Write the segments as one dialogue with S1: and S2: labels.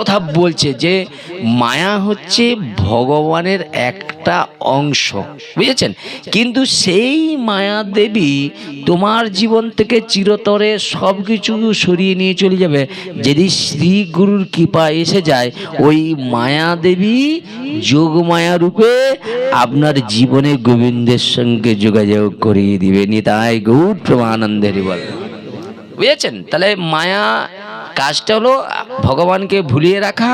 S1: কথা বলছে যে মায়া হচ্ছে ভগবানের একটা অংশ, বুঝেছেন? কিন্তু সেই মায়া দেবী তোমার জীবন থেকে চিরতরে সব কিছু সরিয়ে নিয়ে চলে যাবে। যদি শ্রী গুরুর কৃপা এসে যায়, ওই মায়া দেবী যোগ মায়া রূপে আপনার জীবনে গোবিন্দের সঙ্গে যোগাযোগ করিয়ে দিবে। নিতাই গৌর প্রেমানন্দের বল, বুঝেছেন? তাহলে মায়া কাজটা হলো ভগবানকে ভুলিয়ে রাখা,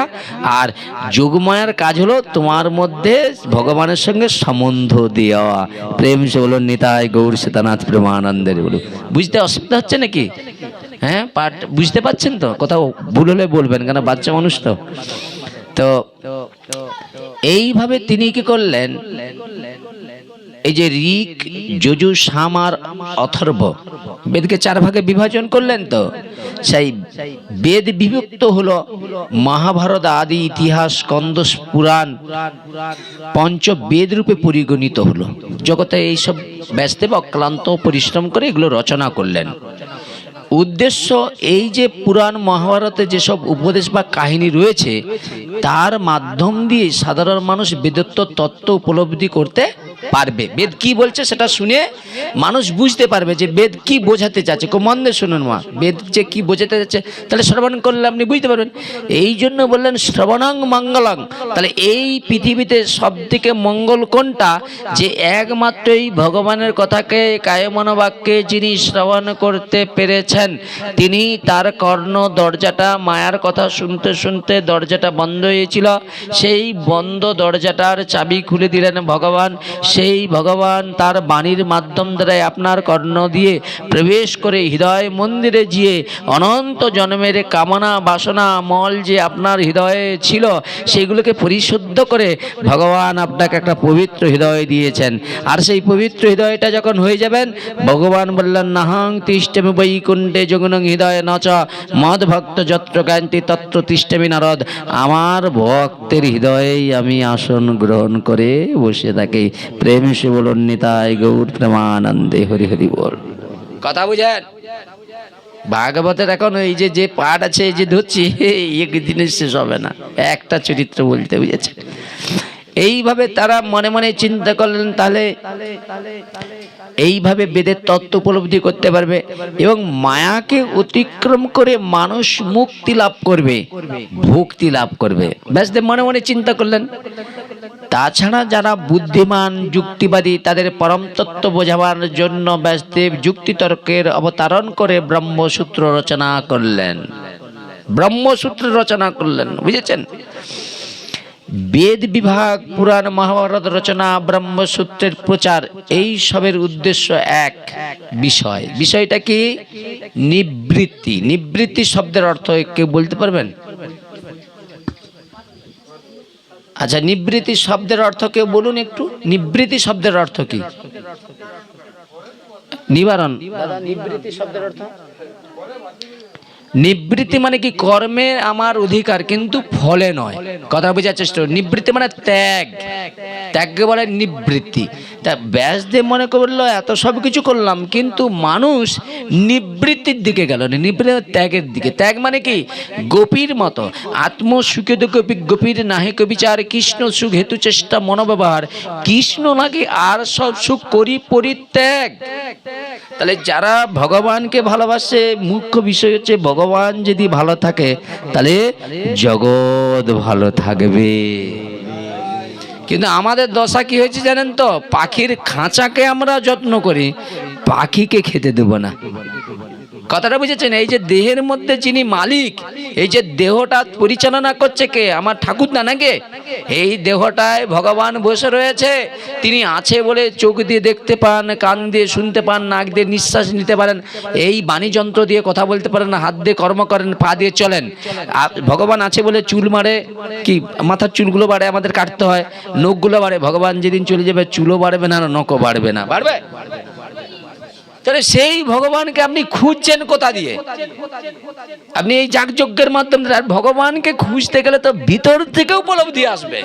S1: আর যোগমায়ার কাজ হলো তোমার মধ্যে ভগবানের সঙ্গে সম্বন্ধ দেওয়া। প্রেম সে বলুন নিতাই গৌর সীতানাথ প্রেমানন্দের বলুন। বুঝতে অসুবিধা হচ্ছে নাকি? হ্যাঁ, পাঠ বুঝতে পারছেন তো? কোথাও ভুল হলে বলবেন, কেন বাচ্চা মানুষ তো। তো এইভাবে তিনি কি করলেন, এই যে ঋক, যজু, সাম আর অথর্ব বেদকে 4 ভাগে বিভাজন করলেন। তো সেই বেদ বিভক্ত হলো মহাভারত আদি ইতিহাস, স্কন্দ পুরাণ, পঞ্চ বেদ রূপে পরিগণিত হলো। জগতে এইসব ব্যাসদেব অক্লান্ত পরিশ্রম করে এগুলো রচনা করলেন। উদ্দেশ্য এই যে পুরাণ মহাভারতে যেসব উপদেশ বা কাহিনী রয়েছে, তার মাধ্যম দিয়ে সাধারণ মানুষ বেদত্ব তত্ত্ব উপলব্ধি করতে পারবে। বেদ কি বলছে সেটা শুনে মানুষ বুঝতে পারবে যে বেদ কি বোঝাতে চাচ্ছে। খুব মন দিয়ে শুনুন মা, বেদ যে কি বোঝাতে যাচ্ছে তাহলে শ্রবণ করলে আপনি বুঝতে পারবেন। এই জন্য বললেন শ্রবণং মঙ্গলং। তাহলে এই পৃথিবীতে সব থেকে মঙ্গল কোনটা? যে একমাত্রই ভগবানের কথাকে কায়মনোবাক্যে যিনি শ্রবণ করতে পেরেছেন, তিনি তার কর্ণ দরজাটা, মায়ার কথা শুনতে শুনতে দরজাটা বন্ধ হয়েছিল, সেই বন্ধ দরজাটার চাবি খুলে দিলেন ভগবান। সেই ভগবান তার বাণীর মাধ্যম দ্বারা আপনার কর্ণ দিয়ে প্রবেশ করে হৃদয় মন্দিরে গিয়ে অনন্ত জন্মের কামনা বাসনা মল যে আপনার হৃদয়ে ছিল, সেইগুলোকে পরিশুদ্ধ করে ভগবান আপনাকে একটা পবিত্র হৃদয় দিয়েছেন। আর সেই পবিত্র হৃদয়টা যখন হয়ে যাবেন, ভগবান বললেন নাহং তিষ্ঠমি বৈকুণ্ঠে যোগনং হৃদয় নচ মদ ভক্ত যত্র গায়ন্তি তত্র তিষ্ঠমি নারদ। আমার ভক্তের হৃদয়েই আমি আসন গ্রহণ করে বসে থাকি। প্রেম সে বলুন নিতাই গৌর প্রেমানন্দে হরি হরি বল। কথা বুঝেন? ভাগবতের এখন এই যে পাঠ আছে, এই যে ধরছি, একদিনে শেষ হবে না একটা চরিত্র বলতে, বুঝেছেন? এইভাবে তারা মনে মনে চিন্তা করলেন, তাহলে এইভাবে বেদের তত্ত্ব উপলব্ধি করতে পারবে এবং মায়াকে অতিক্রম করে মানুষ মুক্তি লাভ করবে, ভক্তি লাভ করবে। ব্যাসদেব মনে মনে চিন্তা করলেন। তাছাড়া যারা বুদ্ধিমান যুক্তিবাদী, তাদের পরম তত্ত্ব বোঝাবার জন্য ব্যাসদেব যুক্তিতর্কের অবতারণ করে ব্রহ্মসূত্র রচনা করলেন। ব্রহ্মসূত্র রচনা করলেন, বুঝেছেন? বেদ বিভাগ, পুরাণ মহাভারত রচনা, ব্রহ্মসূত্রের প্রচার, এই সবের উদ্দেশ্য এক বিষয়। বিষয়টা কি? নিবৃত্তি। নিবৃত্তি শব্দের অর্থ কেউ বলতে পারবেন? আচ্ছা, নিবৃত্তি শব্দের অর্থ কেউ বলুন একটু। নিবৃত্তি শব্দের অর্থ কি? নিবারণ। নিবৃত্তি শব্দের অর্থ, নিবৃত্তি মানে কি? কর্মে আমার অধিকার কিন্তু ফলে নয়। কথা বোঝার চেষ্টা করুন। নিবৃত্তি মানে ত্যাগ, ত্যাগকে বলে নিবৃত্তি। তা ব্যাসদেব মনে করলো এত সব কিছু করলাম, কিন্তু মানুষ নিবৃত্তির দিকে গেল না, নিবৃত্তি ত্যাগের দিকে। ত্যাগ মানে কি? গোপীর মতো আত্মসুখে গোপী গোপীর নাহে কবিচার, কৃষ্ণ সুখ হেতু চেষ্টা মনোব্যবহার, কৃষ্ণ নাকি আর সব সুখ করি পরিত্যাগ। তাহলে যারা ভগবানকে ভালোবাসে, মুখ্য বিষয় হচ্ছে ভগবান যদি ভালো থাকে তাহলে জগৎ ভালো থাকবে। কিন্তু আমাদের দশা কি হয়েছে জানেন তো? পাখির খাঁচাকে আমরা যত্ন করি, পাখিকে খেতে দেব না। কথাটা বুঝেছেন? এই যে দেহের মধ্যে যিনি মালিক, এই যে দেহটা পরিচালনা করছে কে? আমার ঠাকুর না নাকি? এই দেহটায় ভগবান বসে রয়েছে। তিনি আছে বলে চোখ দিয়ে দেখতে পান, কান দিয়ে শুনতে পান, নাক দিয়ে নিঃশ্বাস নিতে পারেন, এই বাণীযন্ত্র দিয়ে কথা বলতে পারেন, হাত দিয়ে কর্ম করেন, পা দিয়ে চলেন। ভগবান আছে বলে চুল মারে, কি মাথার চুলগুলো বাড়ে, আমাদের কাটতে হয়, নখগুলো বাড়ে। ভগবান যেদিন চলে যাবে চুলও বাড়বে না, নখও বাড়বে না। বাড়বে? তাহলে সেই ভগবানকে আপনি খুঁজছেন কোথা দিয়ে? আপনি এই যাগযজ্ঞের মাধ্যমে। ভগবানকে খুঁজতে গেলে তো ভিতর থেকে উপলব্ধি আসবে।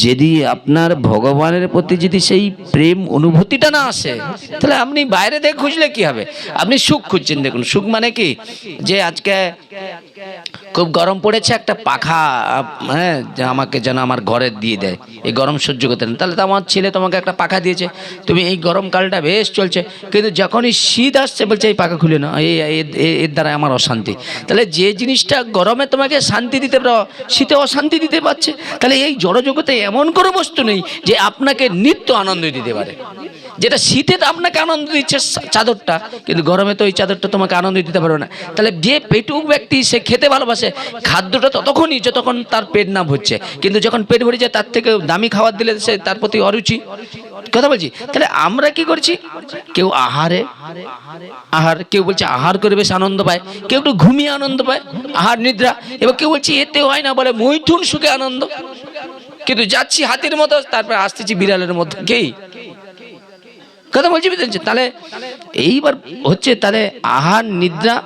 S1: যদি আপনার ভগবানের প্রতি যদি সেই প্রেম অনুভূতিটা না আসে, তাহলে আপনি বাইরে থেকে খুঁজলে কি হবে? আপনি সুখ খুঁজছেন। দেখুন, সুখ মানে কি, যে আজকে খুব গরম পড়েছে, একটা পাখা হ্যাঁ যে আমাকে যেন আমার ঘরে দিয়ে দেয়, এই গরম সহ্য করতে না, তাহলে তো আমার ছেলে তোমাকে একটা পাখা দিয়েছে, তুমি এই গরমকালটা বেশ চলছে, কিন্তু যখনই শীত আসছে বলছে এই পাখা খুলে না, এর দ্বারা আমার অশান্তি। তাহলে যে জিনিসটা গরমে তোমাকে শান্তি দিতে পারো, শীতে অশান্তি দিতে পারছে। তাহলে এই জড়জগতে এমন কোনো বস্তু নেই যে আপনাকে নিত্য আনন্দ দিতে পারে। যেটা শীতে তো আপনাকে আনন্দ দিচ্ছে চাদরটা, কিন্তু গরমে তো ওই চাদরটা তোমাকে আনন্দ দিতে পারবে না। তাহলে যে পেটুক ব্যক্তি সে খেতে ভালোবাসে, খাদ্যটা ততক্ষণই যতক্ষণ তার পেট না ভরছে, কিন্তু যখন পেট ভরে যায় তার থেকে দামি খাবার দিলে সে তার প্রতি অরুচি। কথা বলছি, তাহলে আমরা কি করছি? কেউ আহার, কেউ বলছে আহার করে বেশ আনন্দ পায়, কেউ একটু ঘুমিয়ে আনন্দ পায়, আহার নিদ্রা। এবার কেউ বলছে এতে হয় না, বলে মৈথুন সুখে আনন্দ। কিন্তু যাচ্ছি হাতির মতো, তারপরে আসতেছি বিড়ালের মতো। কি কথা বলছি বুঝতে? তাহলে এইবার হচ্ছে, তাহলে আহার নিদ্রা,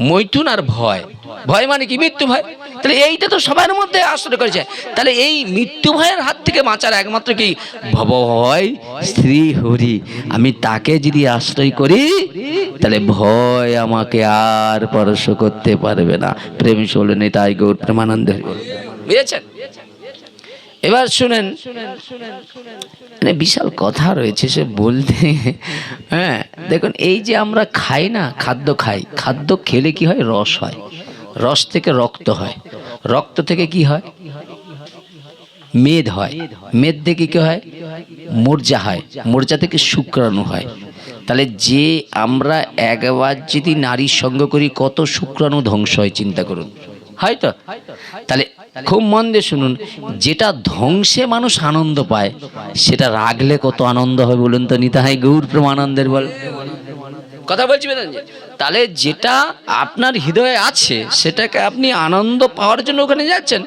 S1: মৈথুন আর ভয়। ভয় মানে কি? মৃত্যু ভয়। তাহলে এইটা তো সবার মধ্যে আশ্রয় করেছে। তাহলে এই মৃত্যু ভয়ের হাত থেকে বাঁচার একমাত্র কি? ভয় শ্রী হরি, আমি তাকে যদি আশ্রয় করি তাহলে ভয় আমাকে আর স্পর্শ করতে পারবে না। প্রেম চলেন, তাই গৌর প্রেমানন্দ। বুঝেছেন? এবার শুনেন, মানে বিশাল কথা রয়েছে সে বলতে। হ্যাঁ দেখুন, এই যে আমরা খাই না, খাদ্য খাই, খাদ্য খেলে কি হয়? রস হয়, রস থেকে রক্ত হয়, রক্ত থেকে কি হয়? মেদ হয়, মেদ থেকে কি হয়? মূর্জা হয়, মূর্জা থেকে শুক্রাণু হয়। তাহলে যে আমরা একবার যদি নারীর সঙ্গ করি, কত শুক্রাণু ধ্বংস হয় চিন্তা করুন, হয়তো। তাহলে খুব মন দিয়ে শুনুন, যেটা ধ্বংসে মানুষ আনন্দ পায়, সেটা রাখলে কত আনন্দ হয় বলুন তো? নিতাই গৌর প্রেমানন্দের বল। কথা বলছি বেদান। তাহলে যেটা আপনার হৃদয়ে আছে সেটাকে আপনি আনন্দ পাওয়ার জন্য ওখানে যাচ্ছেন,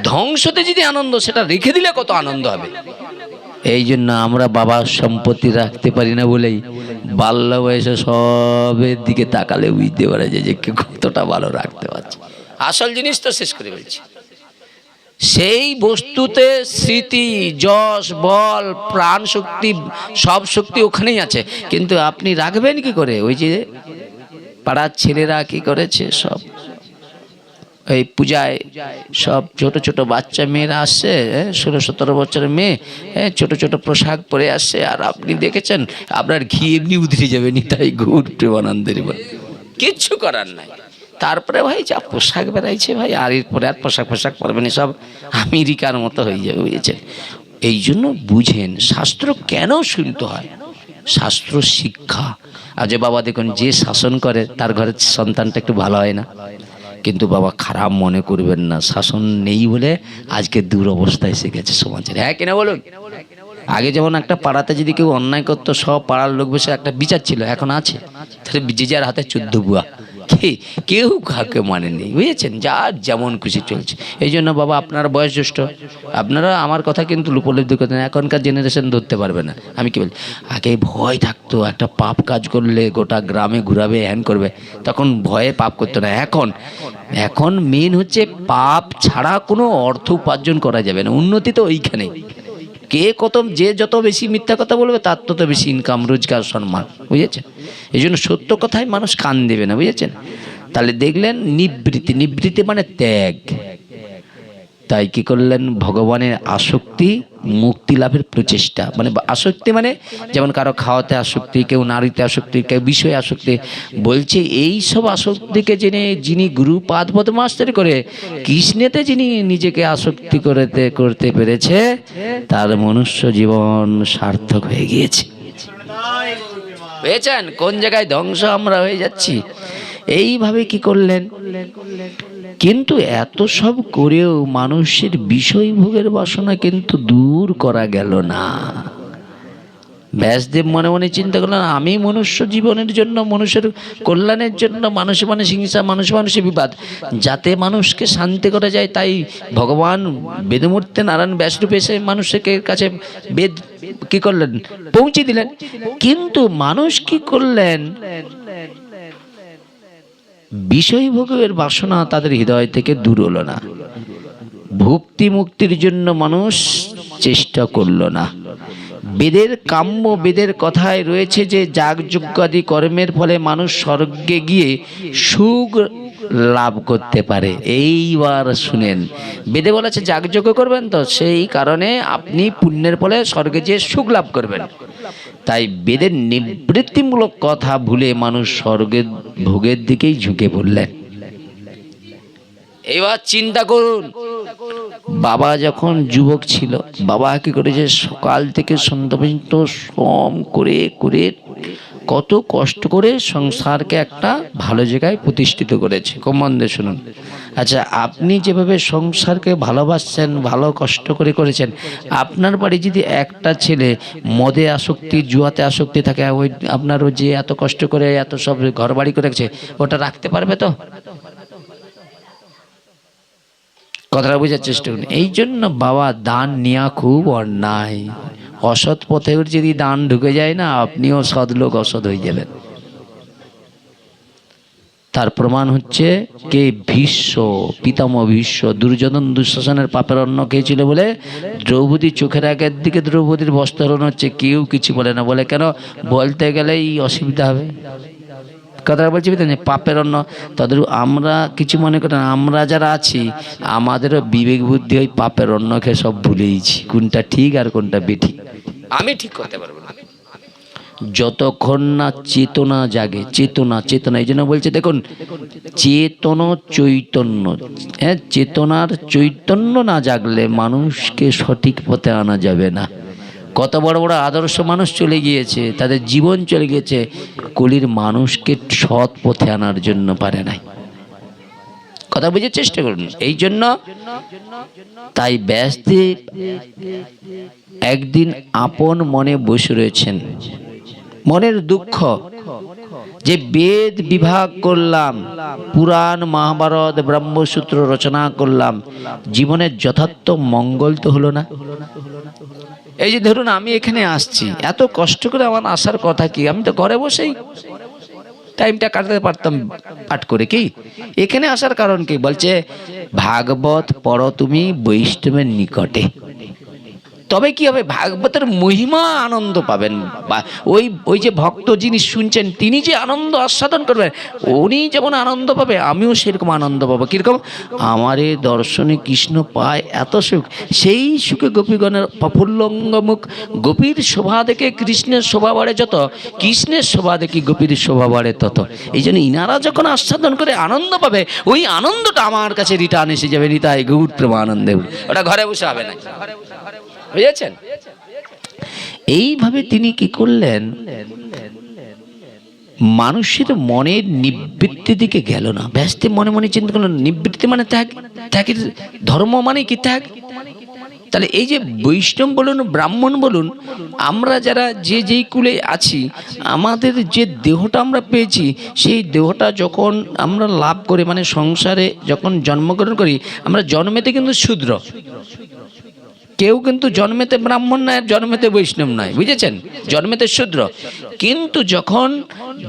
S1: ধ্বংসতে যদি আনন্দ, সেটা রেখে দিলে কত আনন্দ হবে। এই জন্য আমরা বাবার সম্পত্তি রাখতে পারি না বলেই বাল্য বয়সে সবের দিকে তাকালে বুঝতে পারা যায় যে কতটা ভালো রাখতে পারছে। আসল জিনিস তো শেষ করে বলছি, সেই বস্তুতে স্মৃতি, যশ, বল, প্রাণ শক্তি, সব শক্তি ওখানেই আছে। কিন্তু আপনি রাখবেন কি করে? ওই যে পাড়ার ছেলেরা কি করেছে, সব এই পূজায় সব ছোট ছোট বাচ্চা মেয়েরা আসছে, 16-17 বছরের মেয়ে, ছোট ছোট পোশাক পরে আসছে, আর আপনি দেখেছেন আপনার ঘি এমনি উধরে যাবে। নিতাই গৌর প্রেমানন্দের বল। কিচ্ছু করার নাই। তারপরে ভাই যা পোশাক বেড়াইছে ভাই, আর এরপরে আর পোশাক পরবেন, সব আমেরিকার মতো হয়ে যাবে, বুঝেছেন? এই জন্য বুঝেন শাস্ত্র কেন শুনতে হয়। শাস্ত্র শিক্ষা। আর যে বাবা দেখুন, যে শাসন করে তার ঘরের সন্তানটা একটু ভালো হয় না। কিন্তু বাবা খারাপ মনে করবেন না, শাসন নেই বলে আজকে দুরবস্থা এসে গেছে সমাজের। হ্যাঁ কিনা বলুন? আগে যেমন একটা পাড়াতে যদি কেউ অন্যায় করতো, সব পাড়ার লোক বসে একটা বিচার ছিল, এখন আছে তাহলে যে যার হাতে 14 বুয়া, কেউ কাউকে মানেনি, বুঝেছেন? যার যেমন খুশি চলছে। এই জন্য বাবা, আপনার বয়স জ্যেষ্ঠ, আপনারা আমার কথা কিন্তু উপলব্ধি করতেন, এখনকার জেনারেশন ধরতে পারবে না। আমি কি বলি, আগে ভয় থাকতো, একটা পাপ কাজ করলে গোটা গ্রামে ঘুরাবে, হ্যান করবে, তখন ভয়ে পাপ করতো না। এখন মেন হচ্ছে পাপ ছাড়া কোনো অর্থ উপার্জন করা যাবে না। উন্নতি তো ওইখানে। কে কত, যে যত বেশি মিথ্যা কথা বলবে তার তত বেশি ইনকাম, রোজগার, সম্মান, বুঝেছেন? এই জন্য সত্য কথায় মানুষ কান দেবে না, বুঝেছেন? তাহলে দেখলেন নিবৃত্তি, নিবৃত্তি মানে ত্যাগ। তাই কি করলেন? ভগবানের আসক্তি, মুক্তি লাভের প্রচেষ্টা। মানে আসক্তি মানে যেমন কারো খাওয়াতে আসক্তি, কেউ নারীতে আসক্তি, কেউ বিষয়ে আসক্তি। বলছে এই সব আসক্তিকে জেনে যিনি গুরুপাদ পদ্মাশ্রয় করে কৃষ্ণেতে যিনি নিজেকে আসক্তি করতে পেরেছে, তার মনুষ্য জীবন সার্থক হয়ে গিয়েছে। বুঝেছেন কোন জায়গায় ধ্বংস আমরা হয়ে যাচ্ছি? এইভাবে কি করলেন? কিন্তু এত সব করেও মানুষের বিষয় ভোগের বাসনা কিন্তু দূর করা গেল না। ব্যাসদেব মনে মনে চিন্তা করলেন, আমি মনুষ্য জীবনের জন্য, মানুষের কল্যাণের জন্য, মানুষে মানুষ হিংসা, মানুষে বিবাদ, যাতে মানুষকে শান্তি করা যায়, তাই ভগবান বেদমূর্তি নারায়ণ ব্যাসরূপে এসে মানুষের কাছে বেদ কি করলেন? পৌঁছে দিলেন। কিন্তু মানুষ কি করলেন? বিষয় ভোগের বাসনা তাদের হৃদয় থেকে দূর হলো না। ভুক্তি মুক্তির জন্য মানুষ চেষ্টা করলো না। বেদের কাম্য, বেদের কথায় রয়েছে যে যাগযজ্ঞাদি কর্মের ফলে মানুষ স্বর্গে গিয়ে সুখ লাভ করতে পারে। এইবার শুনেন, বেদে বলা আছে যাগযজ্ঞ করবেন, তো সেই কারণে আপনি পুণ্যের ফলে স্বর্গে যেয়ে সুখ লাভ করবেন। তাই বেদের নিবৃত্তিমূলক কথা ভুলে মানুষ স্বর্গের ভোগের দিকেই ঝুঁকে পড়লেন। এবার চিন্তা করুন, বাবা যখন যুবক ছিল, বাবা কি করেছে, সকাল থেকে সন্ধ্যা পর্যন্ত শ্রম করে করে কত কষ্ট করে সংসারকে একটা ভালো জায়গায় প্রতিষ্ঠিত করেছে। খুব মন দিয়ে শুনুন। আচ্ছা, আপনি যেভাবে সংসারকে ভালোবাসছেন, ভালো কষ্ট করে করেছেন, আপনার বাড়ি যদি একটা ছেলে মদে আসক্তি, জুয়াতে আসক্তি থাকে, ওই আপনারও যে এত কষ্ট করে এত সব ঘর বাড়ি করেছে, ওটা রাখতে পারবে তো? কথাটা বোঝার চেষ্টা করুন। এই জন্য বাবা, দান নেওয়া খুব অন্যায়। অসৎ পথে যদি দান ঢুকে যায় না, আপনিও সৎ লোক অসৎ হয়ে যাবেন। তার প্রমাণ হচ্ছে কে? ভীষ্ম, পিতামহ ভীষ্ম। দুর্যোধন দুঃশাসনের পাপের অন্ন খেয়েছিল বলে দ্রৌপদী চোখের আগের দিকে দ্রৌপদীর বস্ত্রহরণ হচ্ছে, কেউ কিছু বলে না। বলে কেন? বলতে গেলেই অসুবিধা হবে। কথা বলছি, পাপের অন্ন। তাদের আমরা কিছু মনে করি না, আমরা যারা আছি আমাদেরও বিবেক বুদ্ধি ওই পাপের অন্ন খেয়ে সব ভুলেইছি, কোনটা ঠিক আর কোনটা বেঠিক আমি ঠিক করতে পারবো না যতক্ষণ না চেতনা জাগে। চেতনা, চেতনা, এই জন্য বলছে দেখুন, চেতন চৈতন্য, হ্যাঁ, চেতনার চৈতন্য না জাগলে মানুষকে সঠিক পথে আনা যাবে না। কত বড় বড় আদর্শ মানুষ চলে গিয়েছে, তাদের জীবন চলে গিয়েছে, কলির মানুষকে সৎ পথে আনার জন্য পারে নাই। কথা বুঝার চেষ্টা করুন। এই জন্য তাই ব্যাসদেব একদিন আপন মনে বসে রয়েছেন, মনের দুঃখ যে বেদ বিভাগ করলাম, পুরাণ মহাভারত ব্রহ্মসূত্র রচনা করলাম, জীবনের যথার্থ মঙ্গল তো হলো না। এই যে ধরুন আমি এখানে আসছি, এত কষ্ট করে আমার আসার কথা কি, আমি তো ঘরে বসেই টাইমটা কাটাতে পারতাম পাঠ করে। কি এখানে আসার কারণ কি? বলছে ভাগবত পড়ো তুমি বৈষ্ণবের নিকটে, তবে কি হবে? ভাগবতের মহিমা আনন্দ পাবেন। ওই যে ভক্ত যিনি শুনছেন তিনি যে আনন্দ আস্বাদন করবেন, উনি যেমন আনন্দ পাবে আমিও সেরকম আনন্দ পাবো। কিরকম? আমারে দর্শনে কৃষ্ণ পায় এত সুখ, সেই সুখে গোপীগণের প্রফুল্লঙ্গমুখ। গোপীর শোভা দেখে কৃষ্ণের শোভা বাড়ে যত, কৃষ্ণের শোভা দেখি গোপীর শোভা বাড়ে তত। এই জন্য ইনারা যখন আস্বাদন করে আনন্দ পাবে, ওই আনন্দটা আমার কাছে রিটার্ন এসে যাবে। নিতাই গৌর প্রেমানন্দে। ওটা ঘরে বসে হবে না, বুঝেছেন? এইভাবে তিনি কি করলেন, মানুষের মনের নিবৃত্তি দিকে গেল না। ব্যস্ত মনে মনে চিন্তা করলেন, নিবৃত্তি মানে ত্যাগ, ত্যাগের ধর্ম মানে কি? ত্যাগ। তাহলে এই যে বৈষ্ণব বলুন, ব্রাহ্মণ বলুন, আমরা যারা যে যেই কুলে আছি, আমাদের যে দেহটা আমরা পেয়েছি, সেই দেহটা যখন আমরা লাভ করি, মানে সংসারে যখন জন্মগ্রহণ করি, আমরা জন্মেতে কিন্তু শূদ্র, কেউ কিন্তু জন্মেতে ব্রাহ্মণ নয়, জন্মেতে বৈষ্ণব নয়, বুঝেছেন? জন্মেতে শূদ্র। কিন্তু যখন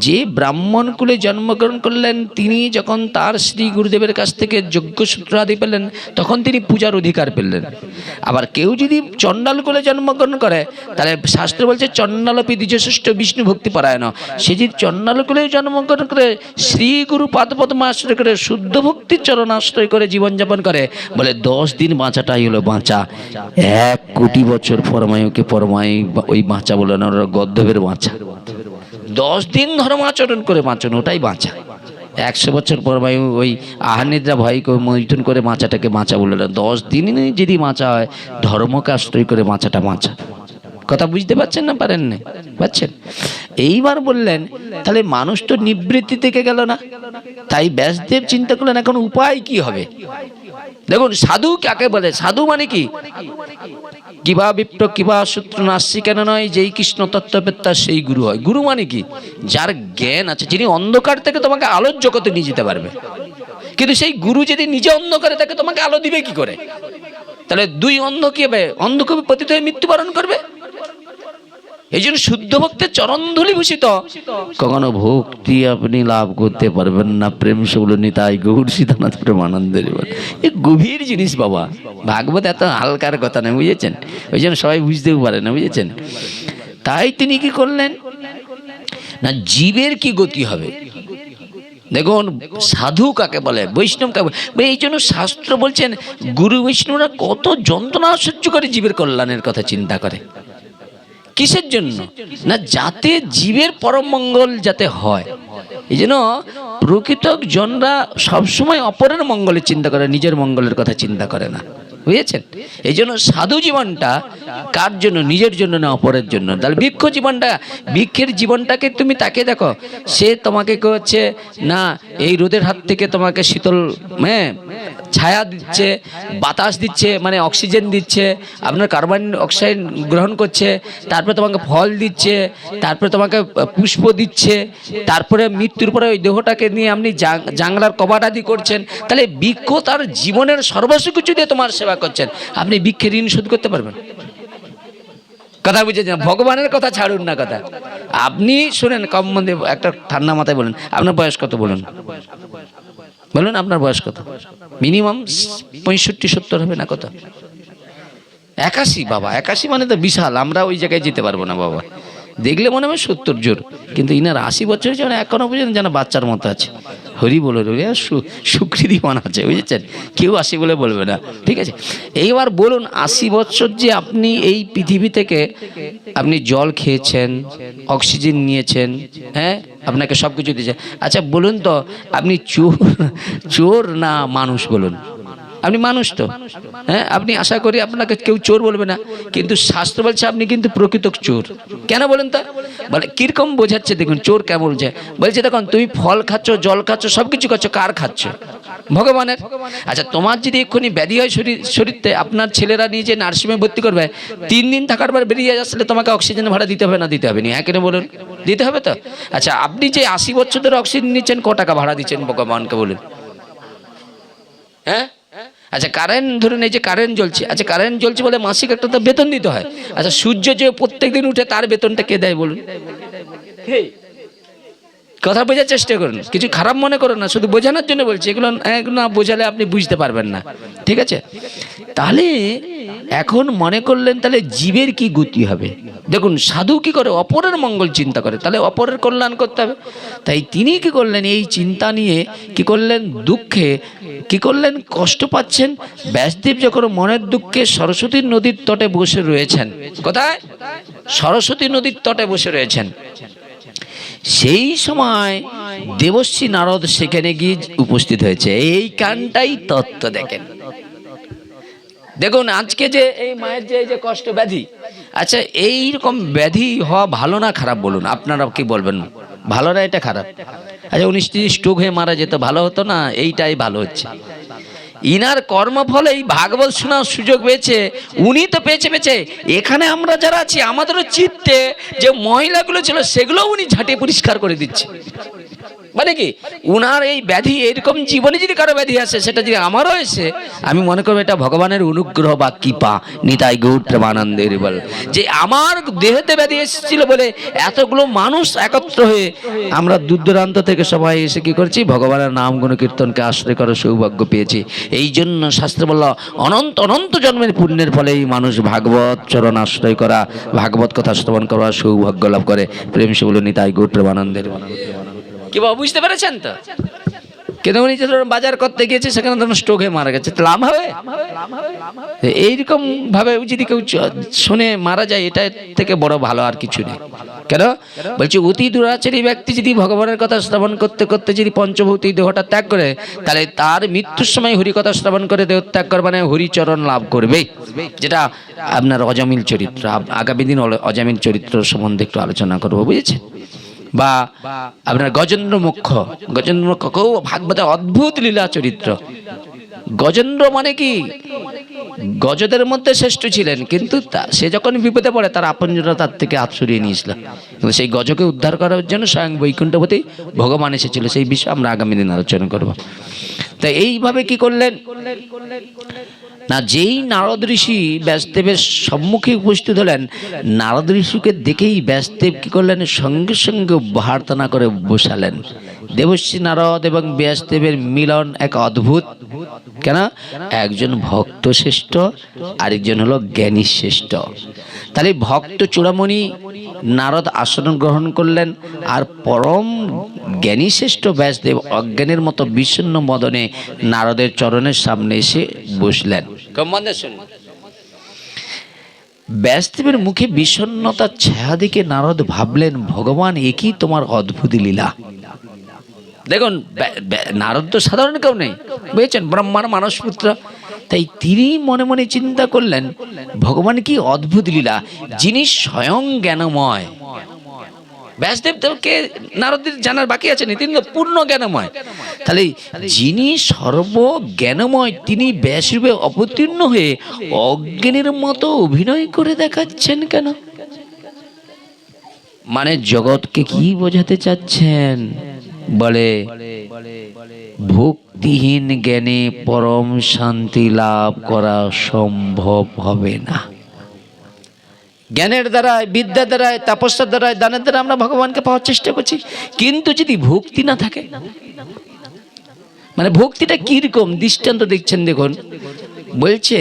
S1: যে ব্রাহ্মণ কুলে জন্মগ্রহণ করলেন, তিনি যখন তার শ্রী গুরুদেবের কাছ থেকে যজ্ঞসূত্র আদি পেলেন, তখন তিনি পূজার অধিকার পেলেন। আবার কেউ যদি চণ্ডাল কুলে জন্মগ্রহণ করে, তাহলে শাস্ত্র বলছে চণ্ডালপি দ্বিজশ্রেষ্ঠ বিষ্ণু ভক্তি পরায়ণ। সে যদি চণ্ডাল কুলে জন্মগ্রহণ করে, শ্রী গুরু পাদপদ্ম আশ্রয় করে, শুদ্ধ ভক্তির চরণ আশ্রয় করে জীবনযাপন করে, বলে 10 দিন বাঁচাটাই হলো বাঁচা। 1 কোটি বছর পরমায়ুকে পরমায়ু ওই বাঁচা বলে না, গদ্ধবের বাঁচা। 10 দিন ধর্মাচরণ করে বাঁচানো, ওটাই বাঁচা। 100 বছর পরমায়ু ওই আহানিদ্রা ভয়কে মৈথুন করে বাঁচাটাকে বাঁচা বলে না। 10 দিন যদি বাঁচা হয়, ধর্মকে আশ্রয় করে বাঁচাটা বাঁচা। কথা বুঝতে পারছেন না? পারেন না? পাচ্ছেন? এইবার বললেন তাহলে মানুষ তো নিবৃত্তি থেকে গেল না। তাই ব্যাসদেব চিন্তা করলেন এখন উপায় কি হবে। দেখুন, সাধু কাকে বলে? সাধু মানে কি? কিবা বিপ্র কিবা সূত্র নাস্যি কেন নয়, যেই কৃষ্ণ তত্ত্ববেত্তা সেই গুরু হয়। গুরু মানে কি? যার জ্ঞান আছে, যিনি অন্ধকার থেকে তোমাকে আলোর জগতে নিয়ে যেতে পারবে। কিন্তু সেই গুরু যদি নিজে অন্ধকারে থাকে, তোমাকে আলো দিবে কি করে? তাহলে দুই অন্ধ কি হবে? অন্ধ কবি পতিত হয়ে মৃত্যুবরণ করবে। এই জন্য শুদ্ধ ভক্তের চরণধূলি ভূষিত কখনো ভক্তি আপনি লাভ করতে পারবেন না। প্রেম সবল নিতাই গৌর সীতানাথ প্রেমানন্দের। এই গভীর জিনিস বাবা, ভাগবত এত হালকার কথা না, বুঝেছেন? ওই জন্য সবাই বুঝতেও পারে না, বুঝেছেন? তাই তিনি কি করলেন না, জীবের কি গতি হবে। দেখুন সাধু কাকে বলে, বৈষ্ণব কাকে বলে, এই জন্য শাস্ত্র বলছেন গুরু বৈষ্ণবরা কত যন্ত্রণা সহ্য করে জীবের কল্যাণের কথা চিন্তা করে। কিসের জন্য না, যাতে জীবের পরম মঙ্গল যাতে হয়। এই জন্য প্রকৃত জনরা সবসময় অপরের মঙ্গলের চিন্তা করে, নিজের মঙ্গলের কথা চিন্তা করে না, বুঝেছেন? এই জন্য সাধু জীবনটা কার জন্য? নিজের জন্য না, অপরের জন্য। তাহলে বৃক্ষ জীবনটা, বৃক্ষের জীবনটাকে তুমি তাকে দেখো, সে তোমাকে কি হচ্ছে না, এই রোদের হাত থেকে তোমাকে শীতল ছায়া দিচ্ছে, বাতাস দিচ্ছে, মানে অক্সিজেন দিচ্ছে, আপনার কার্বন অক্সাইড গ্রহণ করছে, তারপরে তোমাকে ফল দিচ্ছে, তারপরে তোমাকে পুষ্প দিচ্ছে, তারপরে মৃত্যুর পরে ওই দেহটাকে নিয়ে আপনি জাংলার কবাট আদি করছেন। তাহলে বৃক্ষ তার জীবনের সর্বস্ব কিছু দিয়ে তোমার সেবা করছেন, আপনি বৃক্ষের ঋণ শোধ করতে পারবেন? কথা বুঝেছেন? ভগবানের কথা ছাড়ুন না কথা, আপনি শুনেন কম মধ্যে একটা ঠান্ডা মাথায় বলেন, আপনার বয়স কত বলুন, বলুন আপনার বয়স কত? মিনিমাম 65-70 হবে না? কত? 81 বাবা, 81 মানে তো বিশাল। আমরা ওই জায়গায় যেতে পারবো না বাবা, দেখলে মনে হয় 70 জোর, কিন্তু ইনার 80 বছর যেন এখনো পর্যন্ত যেন বাচ্চার মতো আছে। হরি বলে সুকৃতিমান আছে, বুঝেছেন? কেউ 80 বলে বলবে না, ঠিক আছে? এইবার বলুন 80 বছর যে আপনি এই পৃথিবী থেকে আপনি জল খেয়েছেন, অক্সিজেন নিয়েছেন, হ্যাঁ, আপনাকে সব কিছু দিয়েছে। আচ্ছা বলুন তো, আপনি চোর না মানুষ? বলুন, আপনি মানুষ তো, হ্যাঁ, আপনি আশা করি আপনাকে কেউ চোর বলবে না, কিন্তু শাস্ত্র বলছে আপনি কিন্তু প্রকৃত চোর। কেন বলেন তো? বলে কিরকম বোঝাচ্ছে দেখুন, চোর কেমন বলছে, বলছে দেখুন তুমি ফল খাচ্ছ, জল খাচ্ছ, সব কিছু খাচ্ছ, কার খাচ্ছ? ভগবানের। আচ্ছা তোমার যদি এক্ষুনি ব্যাধি হয় শরীরতে, আপনার ছেলেরা নিয়ে যে নার্সিংহোমে ভর্তি করবে, 3 দিন থাকার পর বেরিয়ে আসলে তোমাকে অক্সিজেন ভাড়া দিতে হবে না দিতে হবে না? হ্যাঁ কেন বলুন? দিতে হবে তো। আচ্ছা আপনি যে 80 বছর ধরে অক্সিজেন নিচ্ছেন, ক টাকা ভাড়া দিচ্ছেন ভগবানকে বলুন? হ্যাঁ, আচ্ছা কারেন্ট ধরুন, এই যে কারেন্ট জ্বলছে, আচ্ছা কারেন্ট জ্বলছে বলে মাসিক একটা তো বেতন দিতে হয়। আচ্ছা সূর্য যে প্রত্যেকদিন উঠে, তার বেতনটা কে দেয় বলুন? কথা বোঝার চেষ্টা করুন, কিছু খারাপ মনে করুন না, শুধু বোঝানোর জন্য বলছি। এগুলো না বোঝালে আপনি বুঝতে পারবেন না, ঠিক আছে? তাহলে এখন মনে করলেন তাহলে জীবের কি গতি হবে। দেখুন সাধু কি করে, অপরের মঙ্গল চিন্তা করে, তাহলে অপরের কল্যাণ করতে হবে। তাই তিনি কি করলেন, এই চিন্তা নিয়ে কি করলেন, দুঃখে কি করলেন, কষ্ট পাচ্ছেন। ব্যাসদেব যখন মনের দুঃখে সরস্বতী নদীর তটে বসে রয়েছেন, কোথায়? সরস্বতী নদীর তটে বসে রয়েছেন, সেই সময় দেবশ্রী নারদ সেখানে গিয়ে উপস্থিত হয়েছে। এই কানটাই তত্ত্ব দেখেন। দেখুন আজকে যে এই মায়ের যে কষ্ট ব্যাধি, আচ্ছা এইরকম ব্যাধি হওয়া ভালো না খারাপ বলুন? আপনারা কি বলবেন? ভালো না এটা খারাপ? আচ্ছা 19 স্ট্রোক হয়ে মারা যেত, ভালো হতো না? এইটাই ভালো হচ্ছে। ইনার কর্মফলে এই ভাগবত শোনার সুযোগ পেয়েছে, উনি তো পেয়েছে। এখানে আমরা যারা আছি, আমাদেরও চিত্তে যে মহিলাগুলো ছিল সেগুলো উনি ঝাঁটিয়ে পরিষ্কার করে দিচ্ছে। মানে কি উনার এই ব্যাধি, এরকম জীবনে যদি কারো ব্যাধি আসে, সেটা যদি আমারও এসে, আমি মনে করবো এটা ভগবানের অনুগ্রহ বা কৃপা। নিতাই গৌর প্রেমানন্দের বল যে আমার দেহতে ব্যাধি এসেছিল বলে এতগুলো মানুষ একত্র হয়ে আমরা দূর দূরান্ত থেকে সবাই এসে কি করছি, ভগবানের নাম গুণ কীর্তনকে আশ্রয় করার সৌভাগ্য পেয়েছি। এই জন্য শাস্ত্রে বলল অনন্ত অনন্ত জন্মের পুণ্যের ফলে এই মানুষ ভাগবত চরণ আশ্রয় করা, ভাগবত কথা শ্রবণ করার সৌভাগ্য লাভ করে। প্রেম সে বলো নিতাই গৌর প্রেমানন্দের। কি বাবা বুঝতে পেরেছেন তো? কিন্তু উনি বাজার করতে গিয়েছে, সেখানে তখন স্ট্রোক হয়ে মারা গেছে, লাভ হবে? এইরকম ভাবে যদি কেউ শুনে মারা যায়, এটা থেকে বড় ভালো আর কিছু নেই। কেন বলছি, অতি দুরাচারী ব্যক্তি যদি ভগবানের কথা শ্রবণ করতে করতে যদি পঞ্চভৌতিক দেহটা ত্যাগ করে, তাহলে তার মৃত্যুর সময় হরিকথা শ্রবণ করে দেহ ত্যাগ করে, মানে হরিচরণ লাভ করবে, যেটা আপনার অজামিল চরিত্র। আগামী দিন অজামিল চরিত্র সম্বন্ধে একটু আলোচনা করবো, বুঝেছেন? বা আপনার গজেন্দ্র মুখ্য, গজেন্দ্র মুখ্য কেউ ভাগবতে অদ্ভুত লীলা চরিত্র। গজেন্দ্র মানে কি, গজদের মধ্যে শ্রেষ্ঠ ছিলেন, কিন্তু সে যখন বিপদে পড়ে তার আপনজনরা তার থেকে হাত সরিয়ে নিয়েছিল, কিন্তু সেই গজকে উদ্ধার করার জন্য স্বয়ং বৈকুণ্ঠপতি ভগবান এসেছিল। সেই বিষয়ে আমরা আগামী দিন আলোচনা করব। তাই এইভাবে কি করলেন না, যেই নারদ ঋষি ব্যাসদেবের সম্মুখে উপস্থিত হলেন, নারদ ঋষিকে দেখেই ব্যাসদেব কি করলেন, সঙ্গে সঙ্গে প্রার্থনা করে বসালেন। দেবর্ষি নারদ এবং ব্যাসদেবের মিলন এক অদ্ভুত। কেন? একজন ভক্ত শ্রেষ্ঠ, আরেকজন হলো জ্ঞানী শ্রেষ্ঠ। তাহলে ভক্ত চূড়ামণি নারদ আসন গ্রহণ করলেন, আর পরম জ্ঞানী শ্রেষ্ঠ ব্যাসদেব অজ্ঞানের মতো বিষণ্ণ মদনে নারদের চরণের সামনে এসে বসলেন। ব্যাসদেবের মুখে বিষণ্ণতার ছায়া দেখে নারদ ভাবলেন, ভগবান একই তোমার অদ্ভুত লীলা। দেখুন, নারদ তো সাধারণ কেউ নেই, বুঝেছেন, ব্রহ্মার মানসপুত্র। তাই তিনি মনে মনে চিন্তা করলেন, ভগবান কি অদ্ভুত লীলা, যিনি স্বয়ং জ্ঞানময়। ব্যাসদেব তোকে নারদের জানার বাকি আছে না, তিনি তো পূর্ণ জ্ঞানময়। তাহলে যিনি সর্বজ্ঞানময়, তিনি ব্যাসরূপে অবতীর্ণ হয়ে অজ্ঞানের মতো অভিনয় করে দেখাচ্ছেন কেন? মানে জগৎকে কি বোঝাতে চাচ্ছেন? বলে, ভক্তিহীন জ্ঞানে পরম শান্তি লাভ করা সম্ভব হবে না। জ্ঞানের দ্বারায়, বিদ্যার দ্বারায়, তপস্যার দ্বারায়, দানের দ্বারা আমরা ভগবানকে পাওয়ার চেষ্টা করছি, কিন্তু যদি ভক্তি না থাকে, মানে ভক্তিটা কিরকম দৃষ্টান্ত দেখছেন। দেখুন, বলছে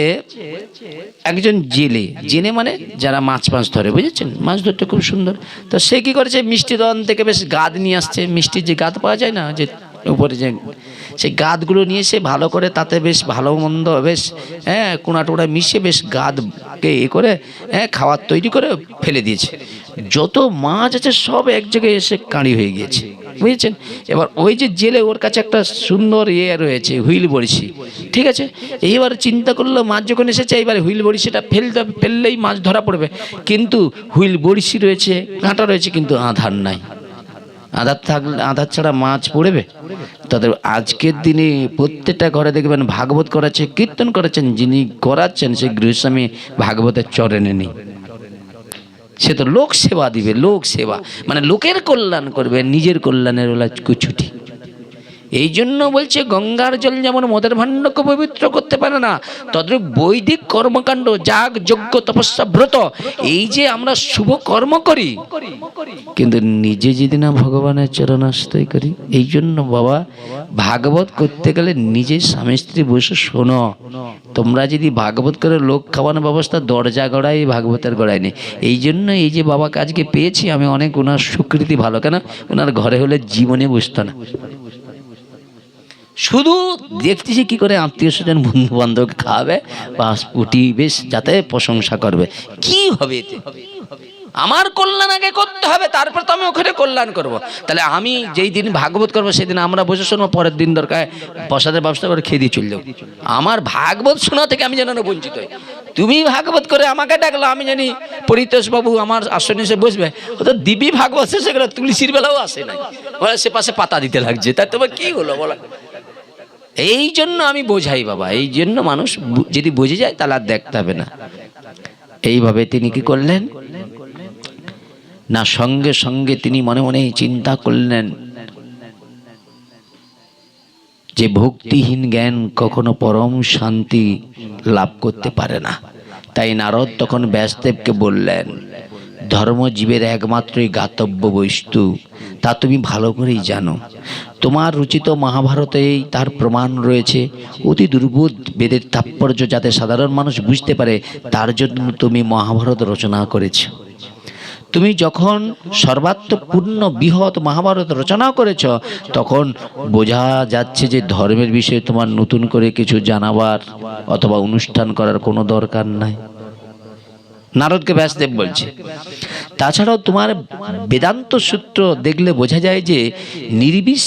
S1: একজন জেলে, জেলে মানে যারা মাছ ধরে, বুঝেছেন, মাছ ধরতে খুব সুন্দর। তো সে কি করেছে, মিষ্টি দোকান থেকে বেশ গাদ নিয়ে আসছে, মিষ্টির যে গাদ পাওয়া যায় না, যে উপরে যে, সেই গাদগুলো নিয়ে এসে ভালো করে তাতে বেশ ভালো মন্দ বেশ কোনা টোনা মিশিয়ে বেশ গাদকে করে খাবার তৈরি করে ফেলে দিয়েছে। যত মাছ আছে সব এক জায়গায় এসে কাঁড়ি হয়ে গিয়েছে, বুঝেছেন। এবার ওই যে জেলে, ওর কাছে একটা সুন্দর রয়েছে, হুইল বড়শি, ঠিক আছে। এইবার চিন্তা করলো, মাছ যখন এসেছে, এইবার হুইল বড়শিটা ফেললেই মাছ ধরা পড়বে, কিন্তু হুইল বড়শি রয়েছে, কাঁটা রয়েছে, কিন্তু আধার নাই। আধার থাকলে, আধার ছাড়া মাছ পড়বে? তাদের আজকের দিনে প্রত্যেকটা ঘরে দেখবেন ভাগবত করাচ্ছে, কীর্তন করাচ্ছেন, যিনি করাচ্ছেন সেই গৃহস্বামী ভাগবতের চরণে নেই। সে তো লোক সেবা দিবে, লোক সেবা মানে লোকের কল্যাণ করবে, নিজের কল্যাণের ওলা কুছুটি। এই জন্য বলছে, গঙ্গার জল যেমন মদের ভাণ্ডকে পবিত্র করতে পারে না, তদ্রূপ বৈদিক কর্মকাণ্ড, যাগ, যজ্ঞ, তপস্যা, ব্রত, এই যে আমরা শুভ কর্ম করি, কিন্তু নিজে যদি না ভগবানের চরণাশ্রয় করি। এই জন্য বাবা, ভাগবত করতে গেলে নিজে স্বামী স্ত্রী বসে শোনো। তোমরা যদি ভাগবত করে লোক খাওয়ানোর ব্যবস্থা, দরজা গড়াই ভাগবতের গড়াই নেই। এই জন্য এই যে বাবাকে আজকে পেয়েছি আমি, অনেক ওনার স্বীকৃতি ভালো। কেন? ওনার ঘরে হলে জীবনে বসতো না, শুধু দেখতেছি কি করে আত্মীয় স্বজন বন্ধু বান্ধবকে খাওয়াবে, পাসপুটি বেশ যাতে প্রশংসা করবে। কি হবে এতে? আমার কল্যাণ আগে করতে হবে, তারপর তো আমি ওখানে কল্যাণ করব। তাহলে আমি যেই দিন ভাগবত করবো সেদিন আমরা বসে শোনবো, পরের দিন দরকার প্রসাদের ব্যবস্থা করে খেয়ে দিয়ে চলে যাবো। আমার ভাগবত শোনা থেকে আমি যেন বঞ্চিত হই। তুমি ভাগবত করে আমাকে ডাকলো, আমি জানি পরিতোষ বাবু আমার আসনে এসে বসবে, ও তো দিবি ভাগবত শেষে গেল, তুলসীর বেলাও আসে নাই, সে পাশে পাতা দিতে লাগছে, তাই তোমার কি হলো বলা? এই জন্য আমি বোঝাই বাবা, এই জন্য মানুষ যদি বুঝে যায় তাহলে আর দেখতে হবে না। এইভাবে তিনি কি করলেন না, সঙ্গে সঙ্গে তিনি মনে মনে চিন্তা করলেন যে ভক্তিহীন জ্ঞান কখনো পরম শান্তি লাভ করতে পারে না। তাই নারদ তখন ব্যাসদেবকে বললেন, ধর্মজীবের একমাত্রই জ্ঞাতব্য বস্তু, তা তুমি ভালো করেই জানো। তোমার রচিত মহাভারতেই তার প্রমাণ রয়েছে। অতি দুর্বোধ বেদের তাৎপর্য যাতে সাধারণ মানুষ বুঝতে পারে, তার জন্য তুমি মহাভারত রচনা করেছ। তুমি যখন সর্বাত্মপূর্ণ বৃহৎ মহাভারত রচনা করেছ, তখন বোঝা যাচ্ছে যে ধর্মের বিষয়ে তোমার নতুন করে কিছু জানাবার অথবা অনুষ্ঠান করার কোনো দরকার নাই। নারদকে ব্যাসদেব বলছে। তাছাড়াও তোমার বেদান্ত সূত্র দেখলে বোঝা যায় যে নির্বিশ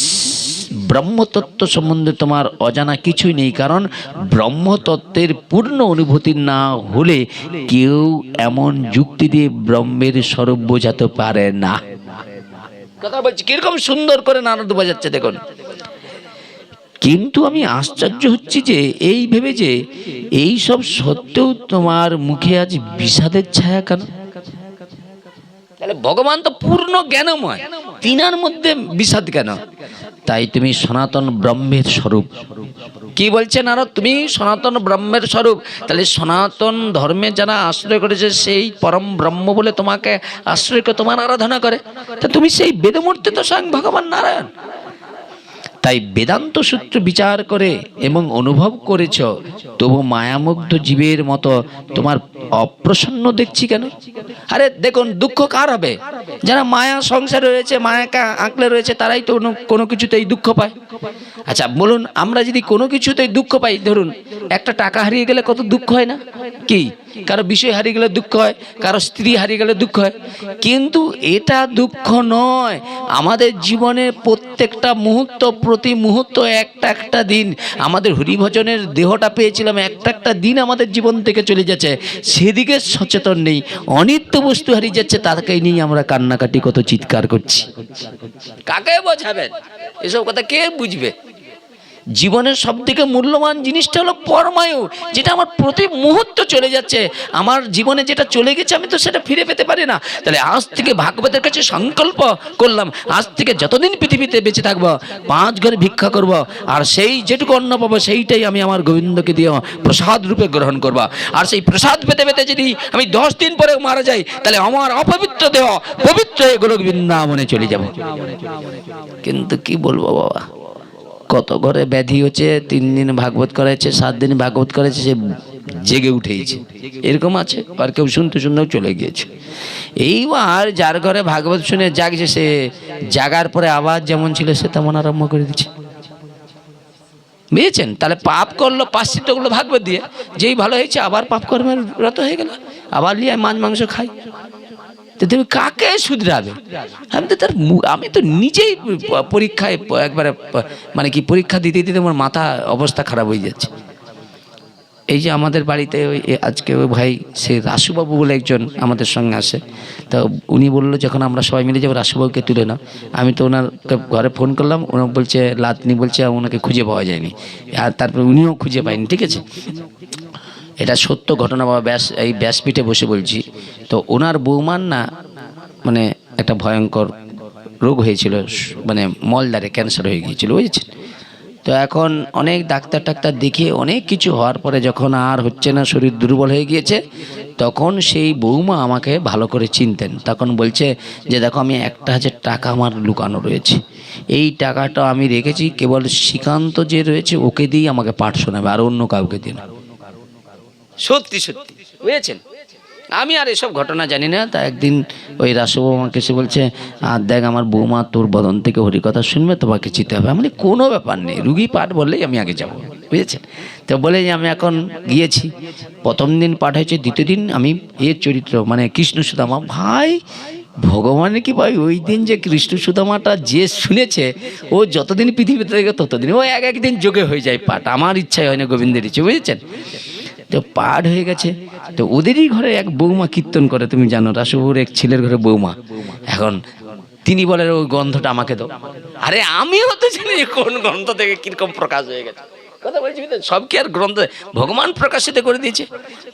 S1: ব্রহ্মতত্ত্ব সম্বন্ধে তোমার অজানা কিছুই নেই, কারণ ব্রহ্মতত্ত্বের পূর্ণ অনুভূতি না হলে কেউ এমন যুক্তি দিয়ে ব্রহ্মের স্বরূপ বোঝাতে পারে না। কথা বলছি কিরকম সুন্দর করে নারদ বোঝাচ্ছে দেখুন। কিন্তু আমি আশ্চর্য হচ্ছি যে এই ভেবে যে এই সব সত্ত্বেও তোমার মুখে আজ বিষাদের ছায়া কেন? তাহলে ভগবান তো পূর্ণ জ্ঞানময়, তিনার মধ্যে বিষাদ কেন? তাই তুমি সনাতন ব্রহ্মের স্বরূপ, কি বলছে নারদ, তুমি সনাতন ব্রহ্মের স্বরূপ, তাহলে সনাতন ধর্মে যারা আশ্রয় করেছে সেই পরম ব্রহ্ম বলে তোমাকে আশ্রয় করে তোমার আরাধনা করে, তা তুমি সেই বেদমূর্তি তো স্বয়ং ভগবান নারায়ণ। তাই বেদান্ত সূত্র বিচার করে এবং অনুভব করেছ, তবু মায়ামুগ্ধ জীবের মতো তোমার অপ্রসন্ন দেখছি কেন? আরে দেখুন, দুঃখ কার হবে? যারা মায়া সংসারে রয়েছে, মায়াকে আঁকলে রয়েছে, তারাই তো কোনো কিছুতেই দুঃখ পায়। আচ্ছা বলুন, আমরা যদি কোনো কিছুতেই দুঃখ পাই, ধরুন একটা টাকা হারিয়ে গেলে কত দুঃখ হয় না? কি কারো বিষয় হারিয়ে গেলে দুঃখ হয়, কারো স্ত্রী হারিয়ে গেলে দুঃখ হয়, কিন্তু এটা দুঃখ নয়। আমাদের জীবনের প্রত্যেকটা মুহূর্ত, প্রতি মুহূর্ত, একটা একটা দিন, আমাদের হরিভজনের দেহটা পেয়েছিলাম, একটা একটা দিন আমাদের জীবন থেকে চলে যাচ্ছে, সেদিকে সচেতন নেই। অনিত্য বস্তু হারিয়ে যাচ্ছে, তাকে নিয়ে আমরা কান্নাকাটি কত চিৎকার করছি। কাকে বোঝাবেন? এসব কথা কে বুঝবে? জীবনের সব থেকে মূল্যবান জিনিসটা হলো পরমায়ু, যেটা আমার প্রতি মুহূর্ত চলে যাচ্ছে। আমার জীবনে যেটা চলে গেছে আমি তো সেটা ফিরে পেতে পারি না। তাহলে আজ থেকে ভাগবতের কাছে সংকল্প করলাম, আজ থেকে যতদিন পৃথিবীতে বেঁচে থাকবো 5 ঘরে ভিক্ষা করব, আর সেই যেটুকু অন্ন পাবো সেইটাই আমি আমার গোবিন্দকে দিয়ে প্রসাদ রূপে গ্রহণ করব। আর সেই প্রসাদ পেতে পেতে যদি আমি 10 দিন পরে মারা যাই, তাহলে আমার অপবিত্র দেহ পবিত্র হয়ে গোলক বৃন্দাবনে চলে যাব। কিন্তু কি বলবো বাবা, কত ঘরে ব্যাধি হচ্ছে, 3 দিন ভাগবত করাচ্ছে, 7 দিন ভাগবত করাচ্ছে, সে জেগে উঠেছে, এরকম আছে। আর কেউ শুনতে শুনতেও চলে গিয়েছে। এইবার যার ঘরে ভাগবত শুনে জাগছে, সে জাগার পরে আবার যেমন ছিল সে তেমন আরম্ভ করে দিচ্ছে, বুঝেছেন? তাহলে পাপ করলো পাশ্চিত্য করলো ভাগবত দিয়ে, যেই ভালো হয়েছে আবার পাপ কর্মের রত হয়ে গেল, আবার নিয়ে মাছ মাংস খাই। তো তুমি কাকে শুধরাবে? আমি তো নিজেই পরীক্ষায় একবারে মানে কি পরীক্ষা দিতে দিতে আমার মাথা অবস্থা খারাপ হয়ে যাচ্ছে। এই যে আমাদের বাড়িতে ওই আজকে ওই ভাই, সে রাসুবাবু বলে একজন আমাদের সঙ্গে আসে, তো উনি বললো যখন আমরা সবাই মিলে যাবো রাসুবাবুকে তুলে নাও। আমি তো ওনার ঘরে ফোন করলাম, ওনার বলছে লাতনি বলছে ওনাকে খুঁজে পাওয়া যায়নি, আর তারপরে উনিও খুঁজে পায়নি। ঠিক আছে, এটা সত্য ঘটনা বাবা, এই ব্যাসপীঠে বসে বলছি। তো ওনার বৌমার না মানে একটা ভয়ঙ্কর রোগ হয়েছিল, মানে মলদ্বারে ক্যান্সার হয়ে গিয়েছিল, বুঝেছেন? তো এখন অনেক ডাক্তার দেখিয়ে অনেক কিছু হওয়ার পরে যখন আর হচ্ছে না, শরীর দুর্বল হয়ে গিয়েছে, তখন সেই বৌমা আমাকে ভালো করে চিনতেন। তখন বলছে যে দেখো, আমি 1000 টাকা আমার লুকানো রয়েছে, এই টাকাটা আমি রেখেছি কেবল শ্রীকান্ত যে রয়েছে ওকে দিয়েই আমাকে পাঠ শোনাবে, আর অন্য কাউকে দিন। সত্যি সত্যি, বুঝেছেন? আমি আর এসব ঘটনা জানি না। তা একদিন ওই রাসুবাবু আমাকে এসে বলছে, আর দেখ আমার বৌমা তোর বদন থেকে হরিকথা শুনবে, তোমাকে চিনতে হবে। আমি কোনো ব্যাপার নেই, রুগী পাঠ বললেই আমি আগে যাব, বুঝেছেন? তো বলে যে আমি এখন গিয়েছি, প্রথম দিন পাঠ হয়েছে, দ্বিতীয় দিন আমি এর চরিত্র মানে কৃষ্ণ সুদামা। ভাই ভগবানের কি ভাই, ওই দিন যে কৃষ্ণ সুদামাটা যে শুনেছে, ও যতদিন পৃথিবীতে থাকে ততদিন ও এক একদিন যোগে হয়ে যায় পাঠ। আমার ইচ্ছাই হয় না, গোবিন্দের ইচ্ছে, বুঝেছেন? তো পাঠ হয়ে গেছে। তো ওদেরই ঘরে এক বৌমা কীর্তন করে, তুমি জানো, রাসুবাবুর এক ছেলের ঘরে বৌমা। এখন তিনি বলে ওই গ্রন্থটা আমাকে দাও। আরে আমিও তো জানি কোন গ্রন্থ থেকে কিরকম প্রকাশ হয়ে গেছে, কথা বলছি। সব কি আর গ্রন্থ ভগবান প্রকাশিত করে দিয়েছে?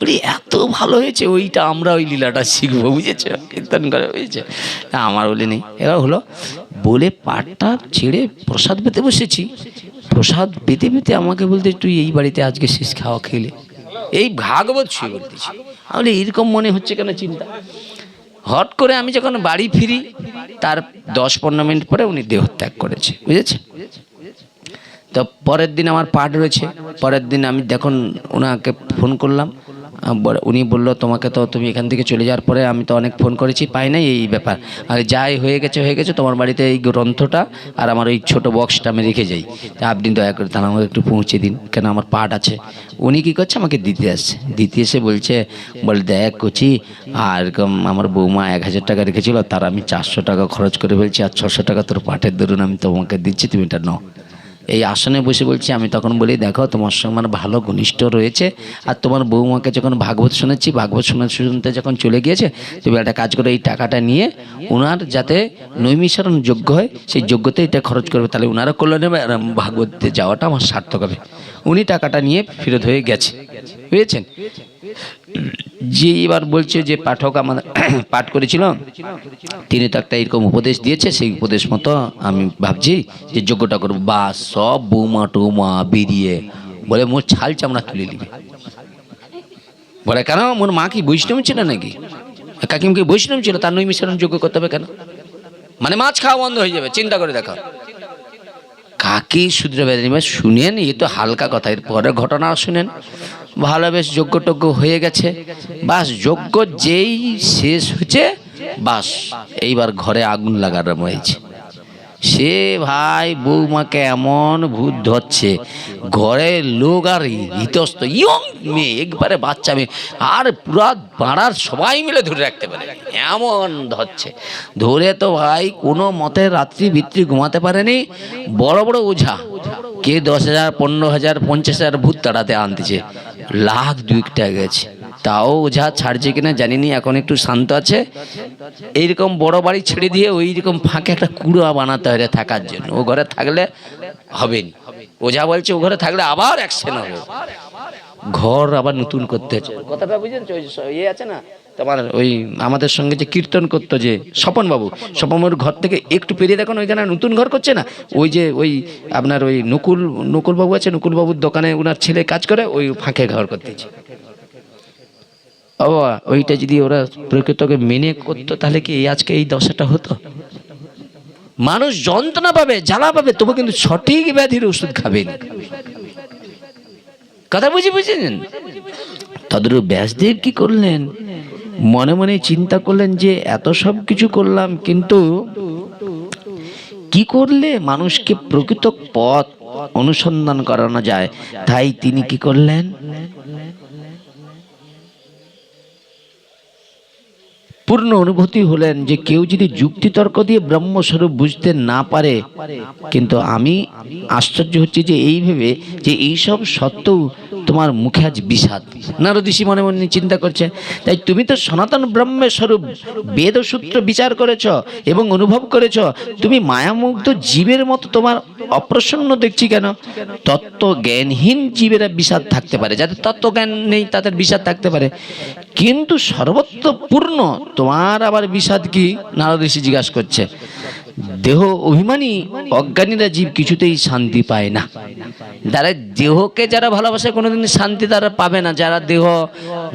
S1: বলি এত ভালো হয়েছে, ওইটা আমরা ওই লীলাটা শিখবো, বুঝেছে? কীর্তন করে, বুঝেছে? আমার বলে নেই। এবার হলো বলে পাঠটা ছেড়ে প্রসাদ পেতে বসেছি। প্রসাদ পেতে পেতে আমাকে বলতে, তুই এই বাড়িতে আজকে শেষ খাওয়া খেলে, এই ভাগবত শুয়ে বলতেছি। আমি এরকম মনে হচ্ছে কেন চিন্তা। হট করে আমি যখন বাড়ি ফিরি, তার 10-15 মিনিট পরে উনি দেহত্যাগ করেছে, বুঝেছে? তো পরের দিন আমার পাঠ রয়েছে। পরের দিন আমি যখন ওনাকে ফোন করলাম, উনি বললো তোমাকে তো, তুমি এখান থেকে চলে যাওয়ার পরে আমি তো অনেক ফোন করেছি, পাই নাই, এই ব্যাপার। আর যাই হয়ে গেছে, তোমার বাড়িতে এই গ্রন্থটা আর আমার ওই ছোটো বক্সটা আমি রেখে যাই, আপনি দয়া করে তাহলে আমাকে একটু পৌঁছে দিন, কেন আমার পাঠ আছে। উনি কী করছে, আমাকে দিতে আসছে। দিতে এসে বলছে, দেখ কচি, আর এরকম আমার বৌমা 1000 টাকা রেখেছিল, তার আমি 400 টাকা খরচ করে ফেলছি, আর 600 টাকা তোর পাঠের দরুন আমি তোমাকে দিচ্ছি, তুমি এটা নাও। এই আসনে বসে বলছি। আমি তখন বলি, দেখো তোমার সঙ্গে আমার ভালো ঘনিষ্ঠ রয়েছে, আর তোমার বৌমাকে যখন ভাগবত শুনেছি, ভাগবত শুনতে যখন চলে গিয়েছে, তুমি একটা কাজ করো, এই টাকাটা নিয়ে ওনার যাতে নৈমিষারণ যোগ্য হয়, সেই যোগ্যতে এটা খরচ করবে, তাহলে ওনারা কল্যাণ হবে, আর ভাগবতে যাওয়াটা আমার সার্থক হবে। উনি টাকাটা নিয়ে ফেরত হয়ে গেছে, বুঝেছেন? যে এবার বলছে যে পাঠক আমাদের পাঠ করেছিল, তিনি তো একটা এরকম উপদেশ দিয়েছে, সেই উপদেশ মতো আমি ভাবছি যে যোগ্যটা করবো। বা সব বৌমা টৌমা বেরিয়ে বলে মোর ছাল চামড়া তুলে নিবে। বলে কেন, মোর মা কি বৈষ্ণব ছিল নাকি, কাকিম কি বৈষ্ণব ছিল, তার নৈমিষারণ যোগ্য করতে হবে কেন? মানে মাছ খাওয়া বন্ধ হয়ে যাবে, চিন্তা করে দেখো। কাকি শুদ্র বেদিনী শুনেন, এ তো হালকা কথা, এর পরের ঘটনা শুনেন। ভালো বেশ যজ্ঞ টজ্ঞ হয়ে গেছে, বাস যজ্ঞ যেই শেষ হচ্ছে, বাস এইবার ঘরে আগুন লাগানো হয়েছে। সে ভাই বৌমাকে এমন ভূত ধরছে, ঘরের লোক আর ইতস্ত ইয়ং মেয়ে, একবারে বাচ্চা মেয়ে, আর পুরা পাড়ার সবাই মিলে ধরে রাখতে পারে এমন ধরছে। ধরে তো ভাই কোনো মতে রাত্রি বিত্রি ঘুমাতে পারেনি। বড় বড় ওঝা, কে 10,000, 15,000, 50,000 ভূত তাড়াতে আনতেছে, লাখ দুইটা গেছে, তাও ওঝা ছাড়ছে কিনা জানিনি। এখন একটু শান্ত আছে। এইরকম বড় বাড়ি ছেড়ে দিয়ে ওই রকম ফাঁকে একটা কুড়া বানাতে হয় থাকার জন্য। ও ঘরে থাকলে হবে না, ওঝা বলছে ও ঘরে থাকলে আবার অ্যাকশন হবে, ঘর আবার নতুন করতে হচ্ছে। কথাটা বুঝেন? ইয়ে আছে না তোমার, ওই আমাদের সঙ্গে যে কীর্তন করতো যে স্বপন বাবুর ঘর থেকে একটু পেরিয়ে দেখুন, ওইখানে নতুন ঘর করছে না। ওই যে ওই আপনার ওই নকুল বাবু আছে, নকুল বাবুর দোকানে ওনার ছেলে কাজ করে, ওই ফাঁকে ঘর করতেছে। ওইটা যদি ওরা প্রকৃতকে মেনে করতো, তাহলে কি আজকে এই দশাটা হতো? মানুষ যন্ত্রণা পাবে, জ্বালা পাবে, তবু কিন্তু সঠিক ব্যাধির ওষুধ খাবেন। কথা বুঝেছেন? তদ্রূপ ব্যাসদেব কি করলেন, মনে মনে চিন্তা করলেন যে এত সব কিছু করলাম, কিন্তু কি করলে মানুষকে প্রকৃত পথ অনুসন্ধান করানো যায়। তাই তিনি কি করলেন, পূর্ণ অনুভূতি হলেন যে কেউ যদি যুক্তি তর্ক দিয়ে ব্রহ্মস্বরূপ বুঝতে না পারে, কিন্তু আমি আশ্চর্য হচ্ছে যে এই ভেবে যে এইসব সত্ত্বেও তোমার মুখে আজ বিষাদ। নারদ ঋষি মনে মনে চিন্তা করছে, তাই তুমি তো সনাতন ব্রহ্মের স্বরূপ বেদ সূত্র বিচার করেছ এবং অনুভব করেছ, তুমি মায়ামুগ্ধ জীবের মতো তোমার অপ্রসন্ন দেখছি কেন? তত্ত্ব জ্ঞানহীন জীবেরা বিষাদ থাকতে পারে, যাদের তত্ত্বজ্ঞান নেই তাদের বিষাদ থাকতে পারে, কিন্তু সর্বত্র পূর্ণ তোমার আবার বিষাদ কি? নারদ ঋষি জিজ্ঞাসা করছে। দেহ অভিমানী অজ্ঞানীরা জীব কিছুতেই শান্তি পায় না। যারা দেহকে যারা ভালোবাসে কোনোদিন শান্তি তারা পাবে না। যারা দেহ,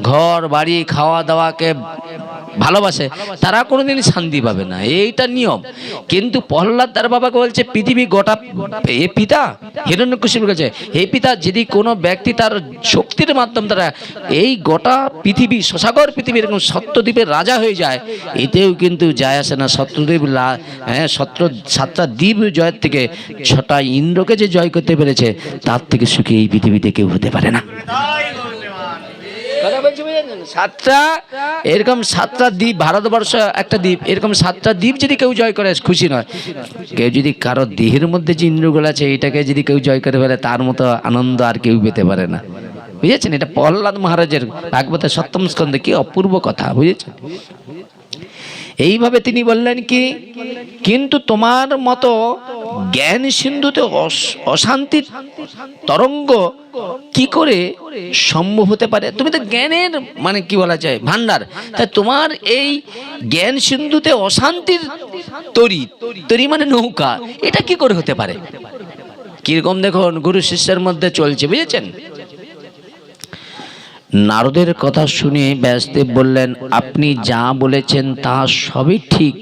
S1: ঘর বাড়ি, খাওয়া দাওয়াকে ভালোবাসে তারা কোনোদিন শান্তি পাবে না, এইটা নিয়ম। কিন্তু প্রহ্লাদ তার বাবাকে বলছে, পৃথিবী গোটা এ পিতা, হিরণ্যকশিপুর কাছে, হে পিতা, যদি কোনো ব্যক্তি তার শক্তির মাধ্যমে তারা এই গোটা পৃথিবী, শশাগর পৃথিবী এরকম সত্যদ্বীপের রাজা হয়ে যায়, এতেও কিন্তু যায় আসে না। শত্রুদ্বীপ 7টা দ্বীপ জয়ের থেকে 6টা ইন্দ্রকে যে জয় করতে পেরেছে, তার থেকে সুখী এই পৃথিবীতে কেউ হতে পারে না। এরকম 7টা দ্বীপ, ভারতবর্ষ একটা দ্বীপ, এরকম 7টা দ্বীপ যদি কেউ জয় করে খুশি নয়। কেউ যদি কারো দেহের মধ্যে যে ইন্দ্রগুলো আছে এটাকে যদি কেউ জয় করে ফেলে, তার মতো আনন্দ আর কেউ পেতে পারে না। বুঝেছেন? এটা প্রহ্লাদ মহারাজের ভাগবতের 7ম স্কন্ধে, কি অপূর্ব কথা, বুঝেছেন? এইভাবে তিনি বললেন কি, কিন্তু তোমার মতো জ্ঞান সিন্ধুতে অশান্তির তরঙ্গ কি করে সম্ভব হতে পারে? তুমি তো জ্ঞানের মানে কি বলা যায় ভান্ডার, তাই তোমার এই জ্ঞান সিন্ধুতে অশান্তির তরি মানে নৌকা, এটা কি করে হতে পারে? কিরকম দেখুন গুরু শিষ্যের মধ্যে চলছে, বুঝেছেন? নারদের কথা শুনে ব্যাসদেব বললেন, আপনি যা বলেছেন তা সবই ঠিক।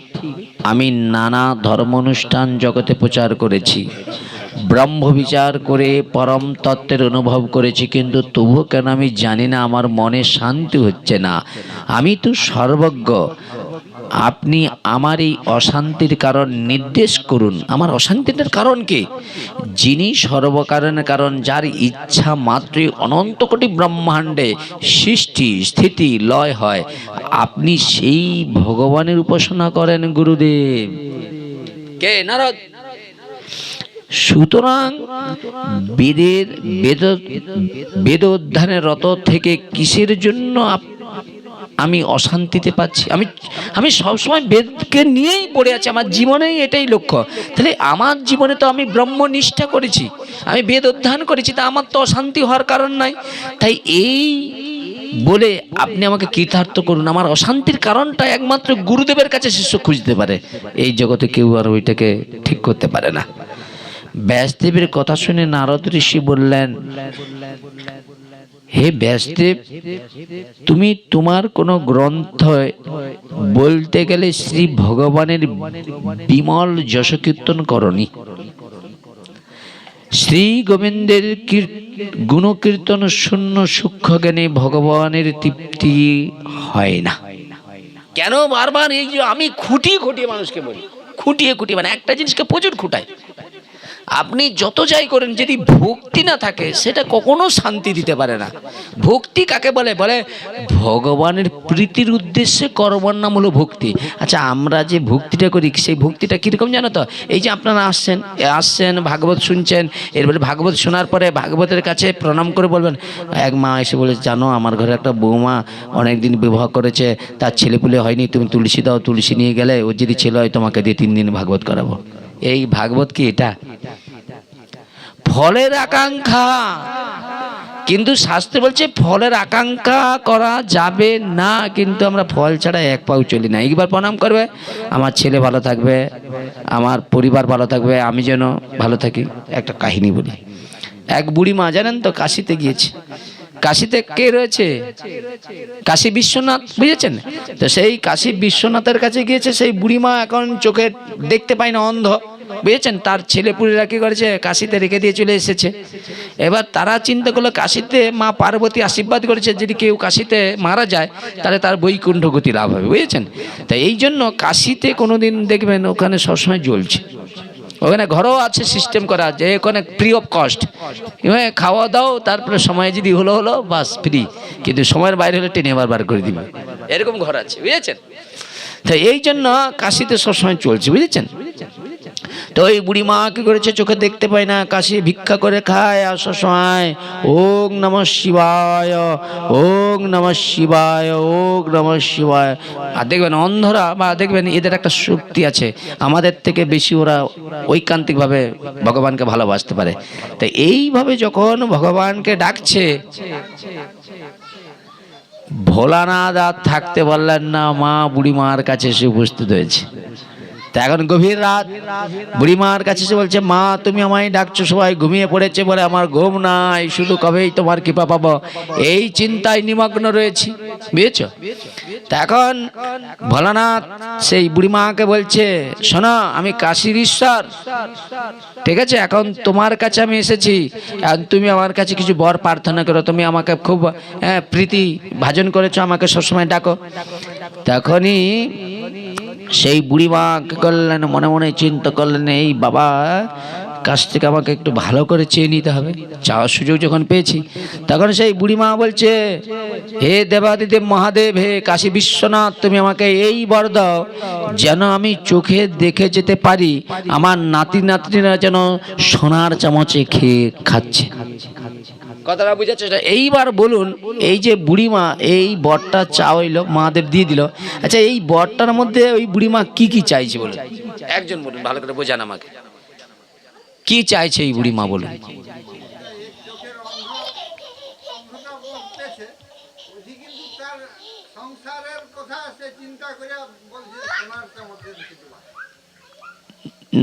S1: আমি নানা ধর্ম অনুষ্ঠান জগতে প্রচার করেছি, ব্রহ্ম বিচার করে পরম তত্ত্বের অনুভব করেছি, কিন্তু তবুও কেন আমি জানি না, আমার মনে শান্তি হচ্ছে না। আমি তো সর্বজ্ঞ, আপনি আমার এই অশান্তির কারণ নির্দেশ করুন। আমার অশান্তিটার কারণ কি? যিনি সর্বকারণের কারণ, যার ইচ্ছা মাত্রই অনন্ত কোটি ব্রহ্মাণ্ডে সৃষ্টি স্থিতি লয় হয়, আপনি সেই ভগবানের উপাসনা করেন গুরুদেব। কে? নারদ। সুতরাং বেদ অধ্যয়নের রত থেকে কিসের জন্য আমি অশান্তিতে পাচ্ছি? আমি সবসময় বেদকে নিয়েই পড়ে আছি, আমার জীবনেই এটাই লক্ষ্য। তাহলে আমার জীবনে তো আমি ব্রহ্মনিষ্ঠা করেছি, আমি বেদ অধ্যয়ন করেছি, তা আমার তো অশান্তি হওয়ার কারণ নাই। তাই এই বলে আপনি আমাকে কৃতার্থ করুন। আমার অশান্তির কারণটা একমাত্র গুরুদেবের কাছে শিষ্য খুঁজতে পারে, এই জগতে কেউ আর ওইটাকে ঠিক করতে পারে না। ব্যাসদেবের কথা শুনে নারদ ঋষি বললেন, হে ব্যাসদেব, তুমি তোমার কোন গ্রন্থ বলতে গেলে শ্রী ভগবানের বিমল যশ কীর্তন করনি। শ্রী গোবিন্দের গুণকীর্তন শূন্য সূক্ষ্ম জ্ঞানে ভগবানের তৃপ্তি হয় না। কেন বারবার এই যে আমি খুঁটিয়ে খুঁটিয়ে মানুষকে বলি, খুঁটিয়ে খুঁটিয়ে মানে একটা জিনিসকে প্রচুর খুঁটাই। আপনি যত যাই করেন, যদি ভক্তি না থাকে সেটা কখনো শান্তি দিতে পারে না। ভক্তি কাকে বলে? বলে ভগবানের প্রীতির উদ্দেশ্যে করবার নাম হলো ভক্তি। আচ্ছা, আমরা যে ভক্তিটা করি সেই ভক্তিটা কীরকম জানো তো? এই যে আপনারা আসছেন ভাগবত শুনছেন, এরপরে ভাগবত শোনার পরে ভাগবতের কাছে প্রণাম করে বলবেন, এক মা এসে বলে, জানো আমার ঘরে একটা বৌমা অনেকদিন বিবাহ করেছে, তার ছেলেপুলে হয়নি, তুমি তুলসী দাও, তুলসী নিয়ে গেলে ওর যদি ছেলে হয় তোমাকে দিয়ে 3 দিন ভাগবত করাবো। এই ভাগবত কি এটা? ফলের আকাঙ্ক্ষা। কিন্তু শাস্ত্রে বলছে ফলের আকাঙ্ক্ষা করা যাবে না, কিন্তু আমরা ফল ছাড়া এক পাও চলি না। একবার প্রণাম করবে, আমার ছেলে ভালো থাকবে, আমার পরিবার ভালো থাকবে, আমি যেন ভালো থাকি। একটা কাহিনী বলি। এক বুড়ি মা জানেন তো কাশিতে গিয়েছে। কাশিতে কে রয়েছে? কাশী বিশ্বনাথ, বুঝেছেন তো? সেই কাশী বিশ্বনাথের কাছে গিয়েছে। সেই বুড়ি মা এখন চোখে দেখতে পায় না, অন্ধ, বুঝেছেন। তার ছেলেপুলেরা কি করেছে, কাশিতে রেখে দিয়ে চলে এসেছে। এবার তারা চিন্তা করলো, কাশিতে মা পার্বতী আশীর্বাদ করেছে, যদি কেউ কাশিতে মারা যায় তাহলে তার বৈকুণ্ঠ গতি লাভ হবে, বুঝেছেন। তাই এই জন্য কাশিতে কোনোদিন দেখবেন ওখানে সবসময় জ্বলছে। ওখানে ঘরও আছে সিস্টেম করা, যে ওখানে ফ্রি অফ কস্ট, খাওয়া দাও, তারপরে সময় যদি হলো বাস ফ্রি, কিন্তু সময়ের বাইরে হলে টেনে বার করে দিবে, এরকম ঘর আছে, বুঝেছেন। তো এই জন্য কাশিতে সবসময় চলছে, বুঝেছেন। তো ওই বুড়ি মা কি করেছে, চোখে দেখতে পায় না, কাশি ভিক্ষা করে খায়, আর সবসময় ওং নমঃ শিবায়, ওং নমঃ শিবায়, ওং নমঃ শিবায়। আর দেখবেন অন্ধরা বা দেখবেন এদের একটা শক্তি আছে, আমাদের থেকে বেশি ওরা ঐকান্তিকভাবে ভগবানকে ভালোবাসতে পারে। তাই এইভাবে যখন ভগবানকে ডাকছে, ভোলানাথ আর থাকতে পারলেন না, মা বুড়ি মার কাছে এসে উপস্থিত হয়েছে। তা এখন গভীর রাত, বুড়িমার কাছে এসে বলছে, মা তুমি আমায় ডাকছো, সবাই ঘুমিয়ে পড়েছে বলে আমার ঘুম নাই, শুধু কবেই তোমার কৃপা পাবো এই চিন্তায় নিমগ্ন রয়েছি, বুঝেছ। তা এখন ভোলানাথ সেই বুড়িমাকে বলছে, শোনো আমি কাশীর ঈশ্বর, ঠিক আছে, এখন তোমার কাছে আমি এসেছি, এখন তুমি আমার কাছে কিছু বর প্রার্থনা করো, তুমি আমাকে খুব প্রীতি ভাজন করেছো, আমাকে সবসময় ডাকো। তখনই সেই বুড়িমা কি করলেন, মনে মনে চিন্তা করলেন, এই বাবা কাছ থেকে আমাকে একটু ভালো করে চেয়ে নিতে হবে, চাওয়ার সুযোগ যখন পেয়েছি। তখন সেই বুড়িমা বলছে, হে দেবাদিদেব মহাদেব, হে কাশী বিশ্বনাথ, তুমি আমাকে এই বর দাও যেন আমি চোখে দেখে যেতে পারি আমার নাতি নাতনিরা যেন সোনার চামচে খেয়ে খাচ্ছে। কথাটা বুঝাচ্ছে? এইবার বলুন, এই যে বুড়িমা এই বরটা চাইলো, মহাদেব দিয়ে দিল। আচ্ছা, এই বরটার মধ্যে ওই বুড়িমা কি কি চাইছে বলুন, একজন বলুন, ভালো করে বোঝান আমাকে, কি চাইছে এই বুড়িমা বলুন।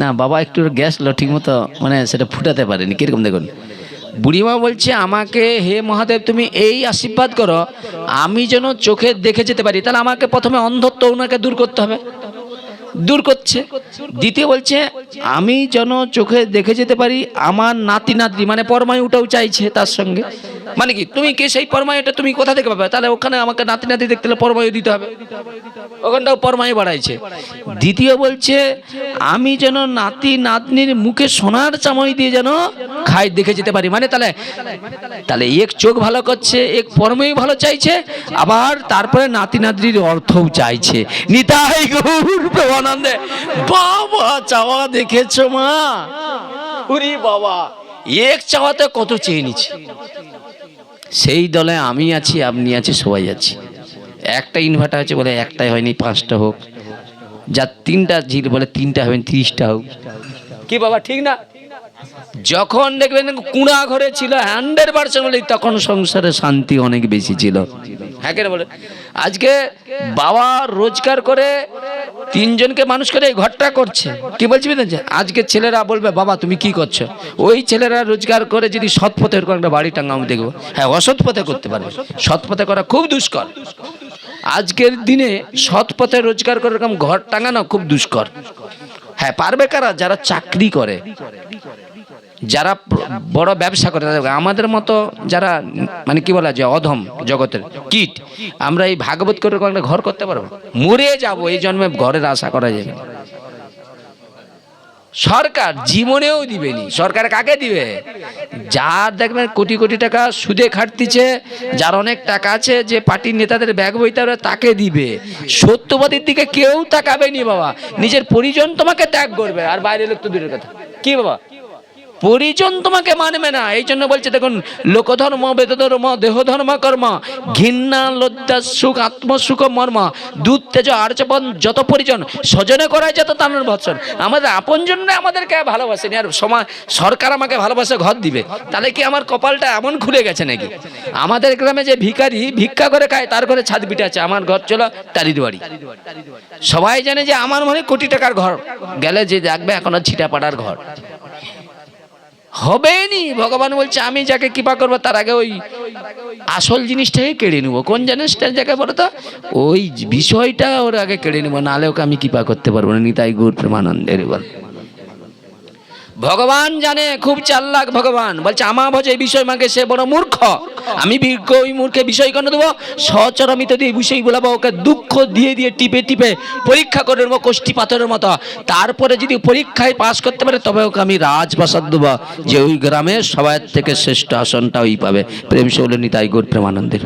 S1: না বাবা, একটু গ্যাস লো ঠিক মতো, মানে সেটা ফুটাতে পারেনি, কিরকম দেখুন। বুড়িমা বলছে, আমাকে হে মহাদেব তুমি এই আশীর্বাদ করো আমি যেন চোখে দেখে যেতে পারি। তাহলে আমাকে প্রথমে অন্ধত্ব ওনাকে দূর করতে হবে, দূর করছে। দ্বিতীয় বলছে, আমি যেন চোখে দেখে যেতে পারি আমার নাতি নাতনি, মানে পরমায়ুটাও চাইছে তার সঙ্গে। মানে কি, তুমি কে সেই পরমায়ুটা তুমি কোথা থেকে পাবে? তাহলে ওখানে আমাকে নাতি নাতি দেখতে হলে পরমায়ু দিতে হবে, ওখানটাও পরমায়ু বাড়াইছে। দ্বিতীয় বলছে, আমি যেন নাতি নাতনির মুখে সোনার চামচ দিয়ে যেন খাই দেখে যেতে পারি। মানে তাহলে তাহলে এক চোখ ভালো করছে, এক পরমায়ু ভালো চাইছে, আবার তারপরে নাতি নাতনির অর্থও চাইছে। নিতাই গৌর প্রেমানন্দে। বাবা চাওয়া দেখেছো মা? ওরে বাবা, এক চাওয়াতে কত চেয়ে নিচ্ছে। সেই দলে আমি আছি, আপনি আছি, সবাই আছি। একটা ইনভার্টার আছে বলে একটাই হয়নি, 5টা হোক। যার 3টা ঝিল বলে 3টা হবে, 30টা হোক। কি বাবা ঠিক না? যখন দেখবেন কুঁড়া ঘরে ছিল 100% বলে, তখন সংসারে শান্তি অনেক বেশি ছিল। হ্যাঁ কেন বলে? আজকে বাবা রোজগার করে তিনজনকে মানুষ করে এই ঘরটা করছে। কি বলছি বুঝলেন? আজকে ছেলেরা বলবে বাবা তুমি কি করছো, ওই ছেলেরা রোজগার করে যদি সৎ পথে এরকম একটা বাড়ি টাঙ্গা আমি দেখবো। হ্যাঁ, অসৎ পথে করতে পারবে, সৎ পথে করা খুব দুষ্কর। আজকের দিনে সৎ পথে রোজগার করে এরকম ঘর টাঙানো খুব দুষ্কর। হ্যাঁ, পারবে কারা? যারা চাকরি করে, যারা বড় ব্যবসা করে। আমাদের মতো যারা মানে কি বলা যায় অধম জগতের কীট, আমরা এই ভাগবত করে একটা ঘর করতে পারবো? মরে যাব, এই জন্মে ঘরের আশা করা যাবে। সরকার জীবনেও দিবেনি। সরকার কাকে দিবে? যার দেখবেন কোটি কোটি টাকা সুদে খাটতিছে, যার অনেক টাকা আছে, যে পার্টির নেতাদের ব্যাগ বইতে হবে তাকে দিবে। সত্যবাদীর দিকে কেউ তাকাবে নি বাবা। নিজের পরিজন তোমাকে ত্যাগ করবে, আর বাইরের লোক তো দূরের কথা। কি বাবা, পরিজন তোমাকে মানবে না। এই জন্য বলছে দেখুন, লোকধর্ম বেদধর্ম দেহধর্ম কর্ম ঘৃণা লজ্জা সুখ আত্মসুখ মর্ম দুধ তেজ আর্যপন যত পরিজন স্বজনে করায় যত তানোর বৎসর। আমাদের আপন জন্য আমাদেরকে ভালোবাসেনি, আর সমাজ সরকার আমাকে ভালোবাসে ঘর দিবে। তাহলে কি আমার কপালটা এমন খুলে গেছে নাকি? আমাদের গ্রামে যে ভিখারি ভিক্ষা করে খায়, তার ঘরে ছাদ পিঠে আছে, আমার ঘর চলো তারির বাড়ি। সবাই জানে যে আমার মনে কোটি টাকার ঘর, গেলে যে দেখবে এখনো ছিটা পাড়ার ঘর হবে নি। ভগবান বলছে আমি যাকে কৃপা করবো তার আগে ওই আসল জিনিসটাই কেড়ে নেবো। কোন জিনিসটা যাকে বলো তো, ওই বিষয়টা ওর আগে কেড়ে নেবো, নাহলে ওকে আমি কৃপা করতে পারবো না। নিতাই গৌর প্রেমানন্দের বল। ভগবান জানে, খুব চালাক ভগবান। বলছে আমা ভজে এই বিষয় মাকে সে বড় মূর্খ। আমি বিজ্ঞ, ওই মূর্খে বিষয় কেন দেবো? সচরামিত দিয়ে বিষয় বলাবো, ওকে দুঃখ দিয়ে দিয়ে টিপে টিপে পরীক্ষা করে নেবো কোষ্ঠী পাথরের মতো। তারপরে যদি পরীক্ষায় পাশ করতে পারে তবে ওকে আমি রাজপ্রাসাদ দেবো, যে ওই গ্রামের সবাই থেকে শ্রেষ্ঠ আসনটা ওই পাবে। প্রেম সে হলো নিতাই গৌর প্রেমানন্দের।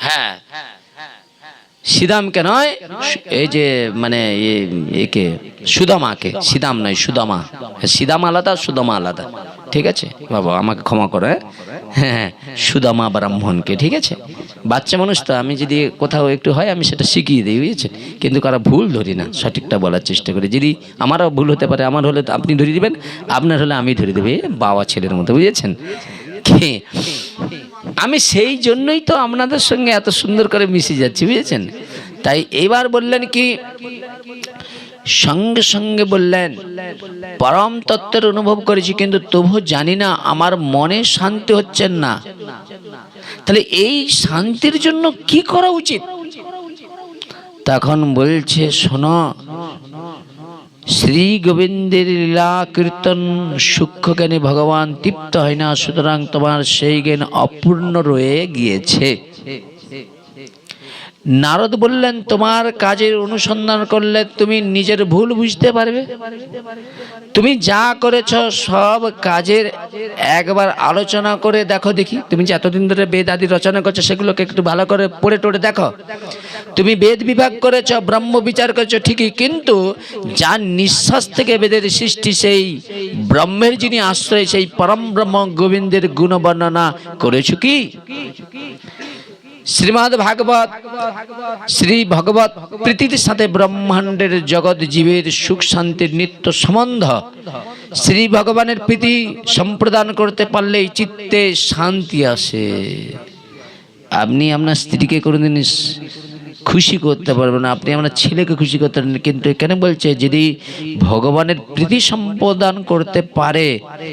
S1: হ্যাঁ, সিদামকে নয়, এই যে মানে একে সুদামাকে, সিদাম নয় সুদামা। সিদাম আলাদা, সুদামা আলাদা। ঠিক আছে বাবা, আমাকে ক্ষমা করে। হ্যাঁ, সুদামা ব্রাহ্মণকে। ঠিক আছে, বাচ্চা মানুষ তো, আমি যদি কোথাও একটু হয় আমি সেটা শিখিয়ে দিই, বুঝেছেন? কিন্তু কারা ভুল ধরি না, সঠিকটা বলার চেষ্টা করি। যদি আমারও ভুল হতে পারে, আমার হলে আপনি ধরে দিবেন, আপনার হলে আমি ধরে দেবে, বাবা ছেলের মতো, বুঝেছেন? আমি সেই জন্যই তো আপনাদের সঙ্গে এত সুন্দর করে মিশে যাচ্ছি, বুঝেছেন? তাই এবার বললেন কি, সঙ্গে সঙ্গে বললেন পরম তত্ত্বের অনুভব করেছি, কিন্তু তবু জানি না, আমার মনে শান্তি হচ্ছে না। তাহলে এই শান্তির জন্য কি করা উচিত? তখন বলছে শোনো, শ্রী গোবিন্দের লীলা কীর্তন সূক্ষ্ম জ্ঞানী ভগবান তৃপ্ত হয় না, সুতরাং তোমার সেই জ্ঞান অপূর্ণ রয়ে গিয়েছে। নারদ বললেন তোমার কাজের অনুসন্ধান করলে তুমি নিজের ভুল বুঝতে পারবে। তুমি যা করেছ সব কাজের একবার আলোচনা করে দেখো দেখি। তুমি যে এতদিন ধরে বেদ আদি রচনা করছো সেগুলোকে একটু ভালো করে পড়ে টড়ে দেখো। তুমি বেদ বিভাগ করেছ, ব্রহ্ম বিচার করেছ ঠিকই, কিন্তু যার নিঃশ্বাস থেকে বেদের সৃষ্টি, সেই ব্রহ্মের যিনি আশ্রয়, সেই পরম ব্রহ্ম গোবিন্দের গুণ বর্ণনা করেছো কি? শ্রীমদ্ ভাগবত শ্রী ভগবত প্রীতির সাথে ব্রহ্মাণ্ডের জগৎ জীবের সুখ শান্তির নিত্য সম্বন্ধ। শ্রী ভগবানের প্রীতি সম্প্রদান করতে পারলেই চিত্তে শান্তি আসে। আপনি আপনার স্ত্রীকে কোনোদিন খুশি করতে পারবেন না, আপনি আপনার ছেলেকে খুশি করতে পারবেন, কিন্তু এখানে বলছে যদি ভগবানের প্রীতি সম্পাদন করতে পারে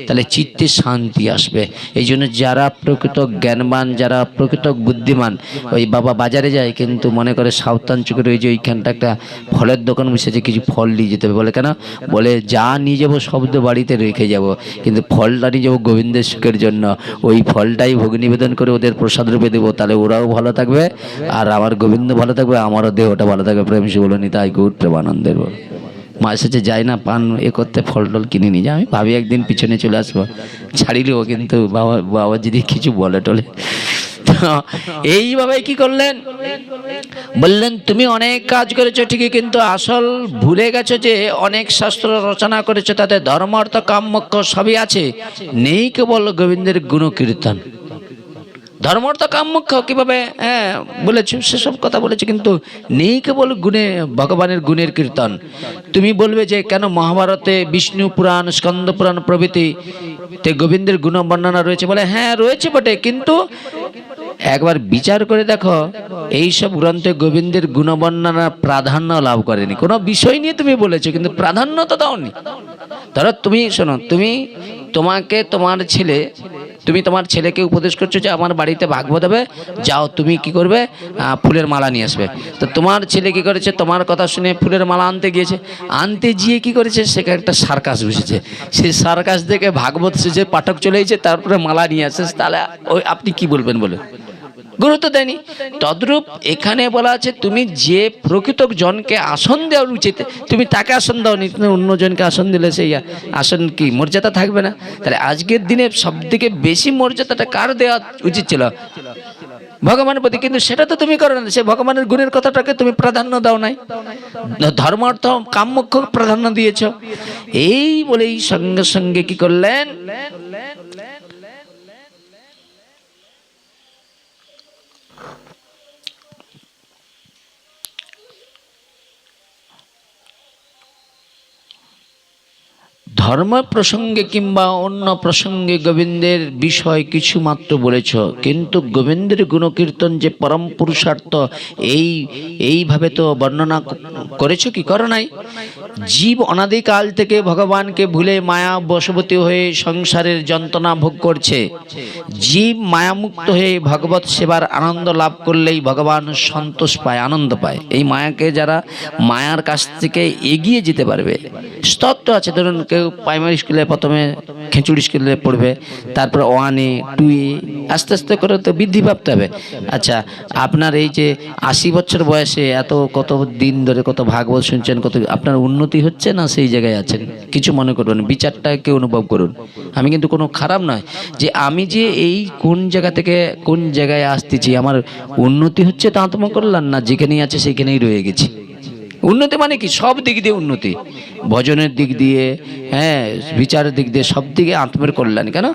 S1: তাহলে চিত্তে শান্তি আসবে। এই জন্য যারা প্রকৃত জ্ঞানবান, যারা প্রকৃত বুদ্ধিমান, ওই বাবা বাজারে যায় কিন্তু মনে করে সাবধান চুকের ওই যে ওইখানটা একটা ফলের দোকান বসেছে, কিছু ফল নিয়ে যেতে হবে। বলে কেন? বলে যা নিয়ে যাবো শব্দ বাড়িতে রেখে যাব, কিন্তু ফলটা নিয়ে যাবো গোবিন্দের সুখের জন্য। ওই ফলটাই ভোগ নিবেদন করে ওদের প্রসাদ রূপে দেবো, তাহলে ওরাও ভালো থাকবে আর আমার গোবিন্দ ভালো থাকবে, আমারও দেহটা ভালো থাকবে। প্রেম সে বলো নিতাই গৌর প্রেমানন্দের বল। মাঝে সাঝে যাই না পান এ করতে, ফল টল কিনে নিয়ে যাই। আমি ভাবি একদিন পিছনে চলে আসবো, ছাড়িলেও কিন্তু বাবা যদি কিছু বলে টলে। এইভাবে কি করলেন? বললেন তুমি অনেক কাজ করেছো ঠিকই, কিন্তু আসল ভুলে গেছো যে অনেক শাস্ত্র রচনা করেছো, তাতে ধর্ম অর্থ কাম মোক্ষ সবই আছে, নেই কেবল গোবিন্দের গুণ কীর্তন। ধর্মার্থ কাম মোক্ষ কিভাবে বলেছো, সেসব কথা বলেছে, কিন্তু নেই কেবল গুণে ভগবানের গুণের কীর্তন। তুমি বলবে যে কেন মহাভারতে বিষ্ণু পুরাণ, স্কন্দ পুরাণ প্রভৃতি তে গোবিন্দের গুণ বর্ণনা রয়েছে, বলে হ্যাঁ রয়েছে বটে, কিন্তু একবার বিচার করে দেখো এই সব গ্রন্থে গোবিন্দের গুণবর্ণনা প্রাধান্য লাভ করেনি। কোনো বিষয় নিয়ে তুমি বলেছো কিন্তু প্রাধান্য তো দাওনি। ধরো তুমি শোনো, তুমি তোমার ছেলেকে উপদেশ করছো যে আমার বাড়িতে ভাগবত হবে, যাও তুমি কি করবে, ফুলের মালা নিয়ে আসবে। তো তোমার ছেলে কি করেছে, তোমার কথা শুনে ফুলের মালা আনতে গিয়েছে, আনতে গিয়ে কি করেছে, সেখানে একটা সার্কাস বসেছে, সেই সার্কাস দেখে ভাগবত শেষে পাঠক চলে এসেছে, তারপরে মালা নিয়ে আসে, তাহলে ওই আপনি কি বলবেন বলে গুরুত্ব দেয়নি। তদ্রূপ এখানে বলা আছে তুমি যে প্রকৃত জনকে আসন দেওয়া উচিত তুমি তাকে আসন দাও নি, অন্য জনকে আসন দিলে সেই আসন কি মর্যাদা থাকবে না? তাহলে আজকের দিনে সবথেকে বেশি মর্যাদাটা কার দেওয়া উচিত ছিল? ভগবানের প্রতি, কিন্তু সেটা তো তুমি করো না। সে ভগবানের গুণের কথাটাকে তুমি প্রাধান্য দাও নাই, ধর্মার্থ কাম মোক্ষ প্রাধান্য দিয়েছ। এই বলেই সঙ্গে সঙ্গে কি করলেন, ধর্ম প্রসঙ্গে কিংবা অন্য প্রসঙ্গে গোবিন্দের বিষয় কিছু মাত্র বলেছ, কিন্তু গোবিন্দের গুণকীর্তন যে পরম পুরুষার্থ এইভাবে তো বর্ণনা করেছ কি করো নাই? জীব অনাদিকাল থেকে ভগবানকে ভুলে মায়া বশবর্তী হয়ে সংসারের যন্ত্রণা ভোগ করছে। জীব মায়ামুক্ত হয়ে ভগবত সেবার আনন্দ লাভ করলেই ভগবান সন্তোষ পায়, আনন্দ পায়। এই মায়াকে যারা মায়ার কাছ থেকে এগিয়ে যেতে পারবে, স্তত্ব আছে, ধরুন কেউ প্রাইমারি স্কুলে প্রথমে খিচুড়ি স্কুলে পড়বে, তারপর 1 2 আস্তে আস্তে করে তো বৃদ্ধি প্রাপ্ত হবে। আচ্ছা, আপনার এই যে 80 বছর বয়সে কত দিন ধরে কত ভাগবত শুনছেন, কত আপনার উন্নতি হচ্ছে না সেই জায়গায় আছেন? কিছু মনে করবেন, বিচারটাকে অনুভব করুন। আমি কিন্তু কোনো খারাপ নয় যে আমি যে এই কোন জায়গা থেকে কোন জায়গায় আসতেছি, আমার উন্নতি হচ্ছে তা আত্মকল্যাণ না, যেখানেই আছে সেখানেই রয়ে গেছি। উন্নতি মানে কি? সব দিক দিয়ে উন্নতি, ভজনের দিক দিয়ে, বিচারের দিক দিয়ে, সব দিকে আত্মের কল্যাণ। কেন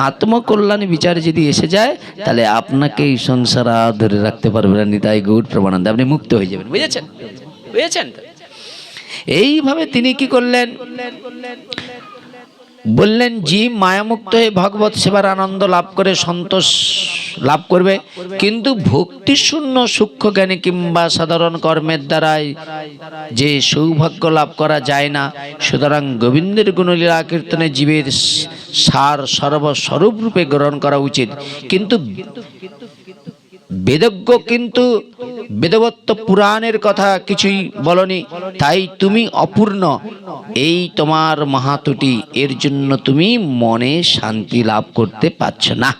S1: আত্মকল্যাণ বিচারে যদি এসে যায়, তাহলে আপনাকে এই সংসার আর ধরে রাখতে পারবে না। নিতাই গৌর প্রেমানন্দ, আপনি মুক্ত হয়ে যাবেন। বুঝেছেন? এইভাবে তিনি কি করলেন, বললেন জীব মায়ামুক্ত হয়ে ভগবত সেবার আনন্দ লাভ করে সন্তোষ লাভ করবে, কিন্তু ভক্তি শূন্য সূক্ষ্ম জ্ঞানে কিংবা সাধারণ কর্মের দ্বারাই যে সৌভাগ্য লাভ করা যায় না। সুতরাং গোবিন্দের গুণলীলা কীর্তনে জীবের সার সর্বস্বরূপ রূপে গ্রহণ করা উচিত। কিন্তু বেদজ্ঞ কিন্তু বেদবত্ত পুরাণের কথা কিছুই বলনি, তাই তুমি অপূর্ণ। এই তোমার মাহাত্ম্যটি, এর জন্য তুমি মনে শান্তি লাভ করতে পারছো না।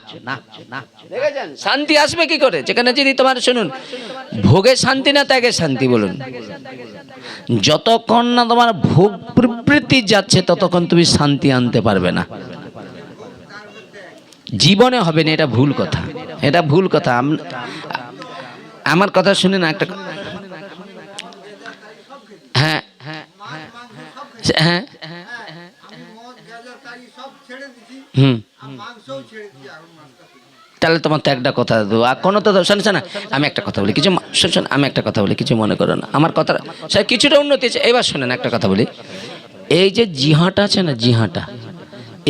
S1: দেখেছেন শান্তি আসবে কি করে? যেখানে যদি তোমার, শুনুন, ভোগে শান্তি না ত্যাগে শান্তি, বলুন। যতক্ষণ না তোমার ভোগ প্রবৃত্তি যাচ্ছে ততক্ষণ তুমি শান্তি আনতে পারবে না, জীবনে হবে না। এটা ভুল কথা, এটা ভুল কথা। আমার কথা শুনে না একটা, হ্যাঁ হ্যাঁ হ্যাঁ, তাহলে তোমার তো একটা কথা দেবো, আর কোনো তো শোন না, আমি একটা কথা বলি, কিছু শোন, আমি একটা কথা বলি, কিছু মনে করো না আমার কথা, সে কিছুটা উন্নতি আছে। এবার শোনেন একটা কথা বলি, এই যে জিহাটা আছে না, জিহাটা,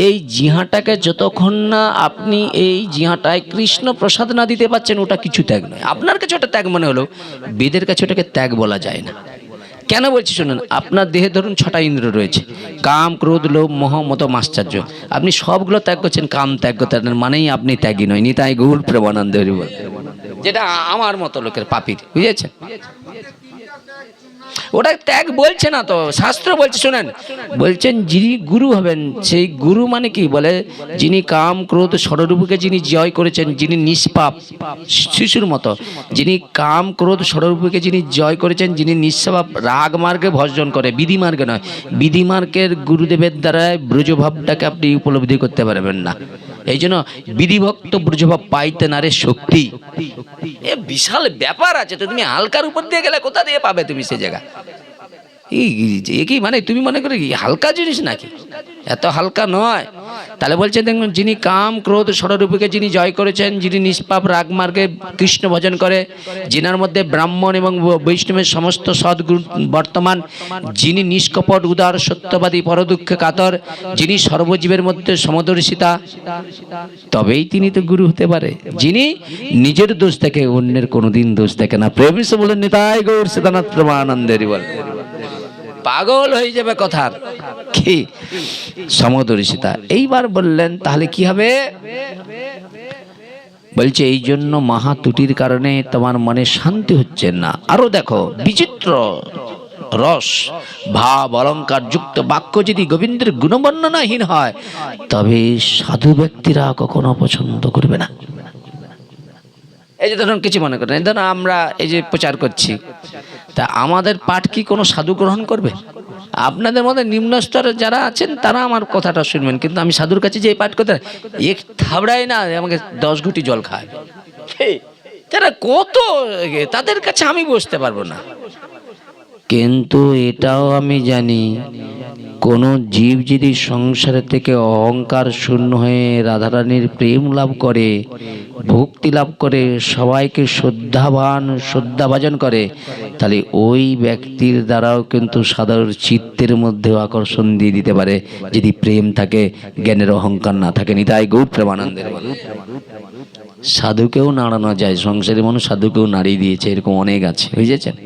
S1: এই জিহাটাকে যতক্ষণ না আপনি এই জিহাটায় কৃষ্ণ প্রসাদ না দিতে পারছেন, ওটা কিছু ত্যাগ নয়। আপনার কাছে ওটা ত্যাগ মনে হলো, বেদের কাছে ওটাকে ত্যাগ বলা যায় না। কেন বলছি শুনুন, আপনার দেহে ধরুন 6টা ইন্দ্র রয়েছে, কাম ক্রোধ লোভ মোহ মত মাশ্চর্য, আপনি সবগুলো ত্যাগ করছেন, কাম ত্যাগ করতেন মানেই আপনি ত্যাগী নয়। নিতাই গৌর প্রেমানন্দ হরি বল, যেটা আমার মতো লোকের পাপির, বুঝেছেন? ওটা ত্যাগ বলছে না তো, শাস্ত্র বলছে, শুনেন, বলছেন যিনি গুরু হবেন, সেই গুরু মানে কি বলে, যিনি কাম ক্রোধ ষড়রূপকে যিনি জয় করেছেন, যিনি নিষ্পাপ শিশুর মতো, যিনি কাম ক্রোধ ষড়রূপকে যিনি জয় করেছেন, যিনি নিষ্পাপ, রাগ মার্গে ভর্জন করে, বিধি মার্গে নয়। বিধি মার্গের গুরুদেবের দ্বারা ব্রজভাবটাকে আপনি উপলব্ধি করতে পারবেন না। এই জন্য বিধিভক্ত ব্রজভাব পাইতে নারে শক্তি, এ বিশাল ব্যাপার আছে। তো তুমি হালকার উপর দিয়ে গেলে কোথা দিয়ে পাবে তুমি সে জায়গা? কি মানে তুমি মনে করে কি হালকা জিনিস নাকি? এত হালকা নয়। তাহলে বলছে দেখুন, যিনি কাম ক্রোধ ষড়রূপকে যিনি জয় করেছেন, যিনি নিষ্পাপ রাগমার্গে কৃষ্ণ ভজন করে, যিনার মধ্যে ব্রাহ্মণ এবং বৈষ্ণবের সমস্ত সদ্গুণ বর্তমান, যিনি নিষ্কপট উদার সত্যবাদী পরদুঃখে কাতর, যিনি সর্বজীবের মধ্যে সমদর্শিতা, তবেই তিনি তো গুরু হতে পারে। যিনি নিজের দোষ দেখে, অন্যের কোনোদিন দোষ দেখে না। প্রেমিস বলেন নিতাই গৌর সীতানাথ প্রেমানন্দের বল। পাগল হয়ে যাবে কথার কি সমদর্শিতা। এইবার বললেন তাহলে কি হবে? বলছে এই জন্য মহা ত্রুটির কারণে তোমার মনে শান্তি হচ্ছে না। আরো দেখো, বিচিত্র রস ভাব অলঙ্কার যুক্ত বাক্য যদি গোবিন্দের গুণবর্ণনাহীন হয়, তবে সাধু ব্যক্তিরা কখনো পছন্দ করবে না। এই যে ধরুন কিছু মনে করেন, ধরুন আমরা এই যে প্রচার করছি, তা আমাদের পাঠ কি কোনো সাধু গ্রহণ করবে? আপনাদের মধ্যে নিম্ন স্তরে যারা আছেন তারা আমার কথাটা শুনবেন, কিন্তু আমি সাধুর কাছে যে পাঠ করতে এক থাবড়াই না, আমাকে 10 ঘুটি জল খায়, তারা কত, তাদের কাছে আমি বসতে পারবো না। কিন্তু এটাও আমি জানি, কোন জীব যদি সংসারের থেকে অহংকার শূন্য হয়ে রাধারানীর প্রেম লাভ করে, ভক্তি লাভ করে, সবাইকে শ্রদ্ধাভাজন করে, তাহলে ওই ব্যক্তির দ্বারাও কিন্তু সাধারণ চিত্তের মধ্যে আকর্ষণ দিয়ে দিতে পারে, যদি প্রেম থাকে, জ্ঞানের অহংকার না থাকে। নিতাই গৌর প্রেমানন্দের বল। সাধুকেও নাড়ানো যায়, সংসারের মানুষ সাধুকেও নাড়িয়ে দিয়েছে, এরকম অনেক আছে, বুঝেছেন?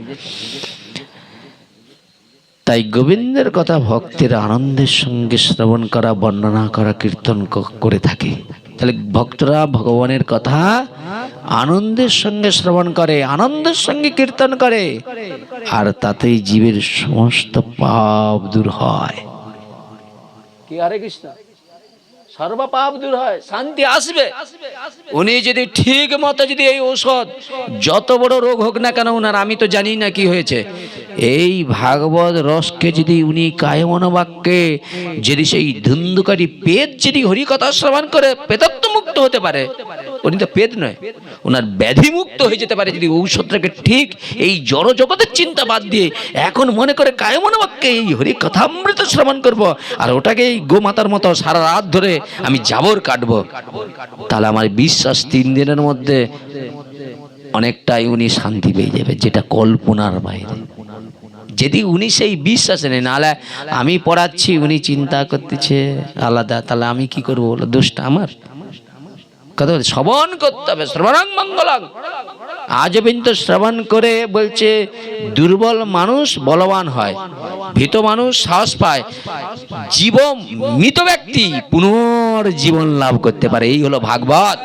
S1: তাই গোবিন্দের কথা ভক্তের আনন্দের সঙ্গে শ্রবণ করা, বর্ণনা করা, কীর্তন করে থাকে। তাহলে ভক্তরা ভগবানের কথা আনন্দের সঙ্গে শ্রবণ করে, আনন্দের সঙ্গে কীর্তন করে, আর তাতেই জীবের সমস্ত পাপ দূর হয়। কি হরে কৃষ্ণ, সর্ব পাপ দূর হয়, শান্তি আসবে। উনি যদি ঠিক মতো যদি এই ঔষধ, যত বড় রোগ হোক না কেন উনার, আমি তো জানি না কি হয়েছে, এই ভাগবত রসকে যদি উনি কায়মন বাক্যে যদি সেই ধুন্ধুকারী পেট যদি হরিকথা শ্রবণ করে পেতত্ব মুক্ত হতে পারে, উনি তো পেট নয়, ওনার ব্যাধি মুক্ত হয়ে যেতে পারে যদি ঔষধটাকে ঠিক এই জড় জগতের চিন্তা বাদ দিয়ে এখন মনে করে কায়মন বাক্যে এই হরিকথামৃত শ্রবণ করব, আর ওটাকে এই গোমাতার মতো সারা রাত ধরে আমি জাবর কাটবো, তাহলে আমার বিশ্বাস 3 দিনের মধ্যে অনেকটাই উনি শান্তি পেয়ে যাবে, যেটা কল্পনার বাইরে। যদি উনি সেই বিশ্বাসে নেই, নাহলে আমি পড়াচ্ছি উনি চিন্তা করতেছে আলাদা, তাহলে আমি কি করবো? বলো, দোষটা আমার। কথা শ্রবণ করতে হবে, শ্রবণং মঙ্গলং। আজ পর্যন্ত শ্রবণ করে বলছে দুর্বল মানুষ বলবান হয়, ভীত মানুষ সাহস পায়, মৃত ব্যক্তি পুনর্জীবন লাভ করতে পারে। এই হলো ভাগবত।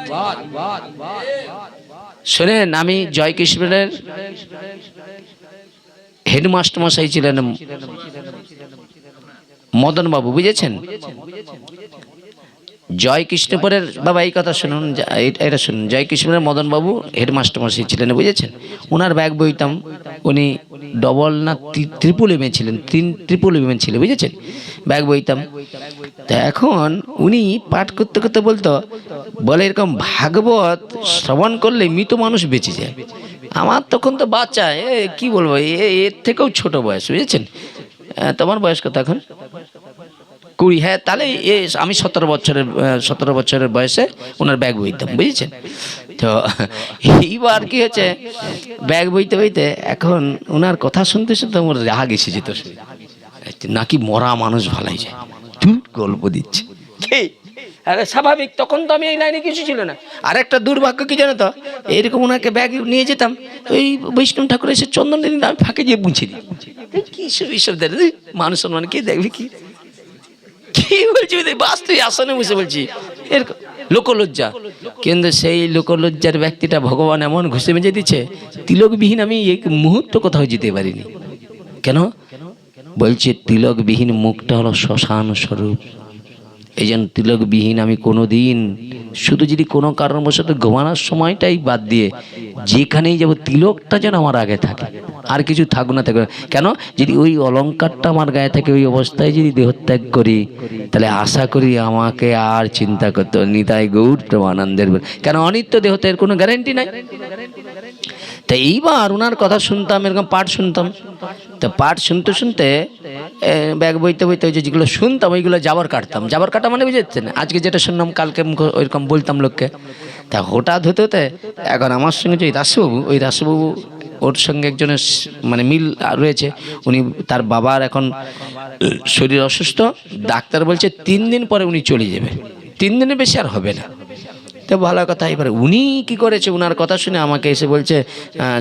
S1: শোনেন, আমি জয়কৃষ্ণের হেডমাস্টার মশাই ছিলেন মদন বাবু, বুঝেছেন? জয়কৃষ্ণপুরের বাবা, এই কথা শুনুন, এটা শুনুন। জয়কৃষ্ণপুরের মদন বাবু হেডমাস্টার মশাই ছিলেন, বুঝেছেন? ওনার ব্যাগ বইতাম, উনি ডবল না ট্রিপল এমএ ছিলেন, ট্রিপল এমএ ছিল, বুঝেছেন? ব্যাগ বইতাম। তা এখন উনি পাঠ করতে করতে বলতো, বলে এরকম ভাগবত শ্রবণ করলে মৃত মানুষ বেঁচে যায়। আমার তখন তো বাচ্চা, কি বলবো, এর থেকেও ছোট বয়স, বুঝেছেন? তোমার বয়স কত এখন? 20। হ্যাঁ, তাহলে আমি 17 বছরের বয়সে ওনার ব্যাগ বইতাম, বুঝেছেন? তো এইবার কি হচ্ছে, ব্যাগ বইতে বইতে এখন ওনার কথা শুনতে শুনতে আমার রাগ এসে যেত, নাকি মরা মানুষ ভালাই যায়, তুই গল্প দিচ্ছে। আরে স্বাভাবিক, তখন তো আমি এই লাইনে কিছু ছিল না। আর একটা দুর্ভাগ্য কি জানো তো, এরকম ওনাকে ব্যাগ নিয়ে যেতাম, ওই বৈষ্ণব ঠাকুর এসে চন্দন দিন, আমি ফাঁকে গিয়ে মুছে দিই। কি সব মানুষ সম্মান কি দেখবি, কি বলছি বাস্তবে আসনে বসে বলছি, এরকম লোকলজ্জা। কিন্তু সেই লোকলজ্জার ব্যক্তিটা ভগবান এমন ঘুষে মেজে দিচ্ছে, তিলকবিহীন আমি এক মুহূর্ত কোথাও যেতে পারিনি। কেন বলছে, তিলকবিহীন মুখটা হলো শ্মশান স্বরূপ। এই জন্য তিলকবিহীন আমি কোনোদিন, শুধু যদি কোনো কারণবশত ঘুমানোর সময়টাই বাদ দিয়ে যেখানেই যাব, তিলকটা যেন আমার আগে থাকে, আর কিছু থাকুক না থাকুক, কেন যদি ওই অলংকারটা আমার গায়ে থাকে, ওই অবস্থায় যদি দেহত্যাগ করি, তাহলে আশা করি আমাকে আর চিন্তা করতে হবে নিতাই গৌর প্রেমানন্দের, কেন অনিত্য দেহত্যাগের কোনো গ্যারান্টি নাই। তা এইবার ওনার কথা শুনতাম, এরকম পাঠ শুনতাম। তো পাঠ শুনতে শুনতে ব্যাগ বইতে বইতে ওই যেগুলো শুনতাম ওইগুলো যাবার কাটতাম। যাবার কাটা মানে বুঝেছেন, আজকে যেটা শুনলাম কালকে ওইরকম বলতাম লোককে। তা হঠাৎ হতে হতে এখন আমার সঙ্গে যে রাসবাবু, ওই রাসবাবু ওর সঙ্গে একজনের মানে মিল রয়েছে। উনি তার বাবার এখন শরীর অসুস্থ, ডাক্তার বলছে 3 দিন পরে উনি চলে যাবে, 3 দিনের বেশি আর হবে না। তো ভালো কথা। এবার উনি কি করেছে, ওনার কথা শুনে আমাকে এসে বলছে,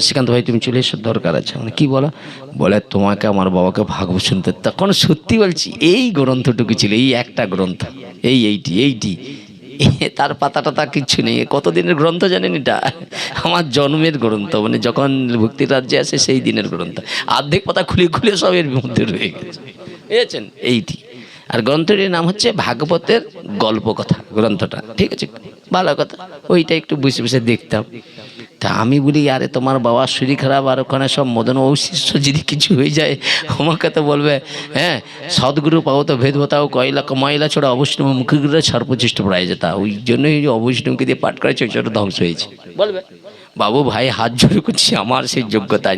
S1: শ্রীকান্ত ভাই তুমি চলে এসো, দরকার আছে। মানে কি বলো? বলে তোমাকে আমার বাবাকে ভাগবত শুনতে। তখন সত্যি বলছি এই গ্রন্থটুকু ছিল, এই একটা গ্রন্থ, এইটি তার পাতা টাতা কিচ্ছু নেই। কতদিনের গ্রন্থ জানেন? এটা আমার জন্মের গ্রন্থ, মানে যখন ভক্তি রাজ্যে আসে সেই দিনের গ্রন্থ। অর্ধেক পাতা খুলে খুলে সব এর মধ্যে রয়ে গেছে, বুঝেছেন? এইটি। আর গ্রন্থটির নাম হচ্ছে ভাগবতের গল্প কথা গ্রন্থটা, ঠিক আছে? ভালো কথা। ওইটা একটু বসে বসে দেখতাম। তা আমি বলি, আরে তোমার বাবার শরীর খারাপ, আর ওখানে সব মদন অবশিষ্ট যদি কিছু হয়ে যায় আমাকে তো বলবে, হ্যাঁ সদ্গুরু পাও তো ভেদ হতাও কয়লা ময়লা ছোড়া অবৈষ্ণব মুখে ঘুরে সর্বচেষ্ট পড়ায় যেতা। ওই জন্যই যে অবৈষ্ণবকে দিয়ে পাঠ করেছে ওই জন্য ধ্বংস হয়েছে বলবে। বাবু ভাই হাত জোড়ে করছি, আমার সেই যোগ্যতা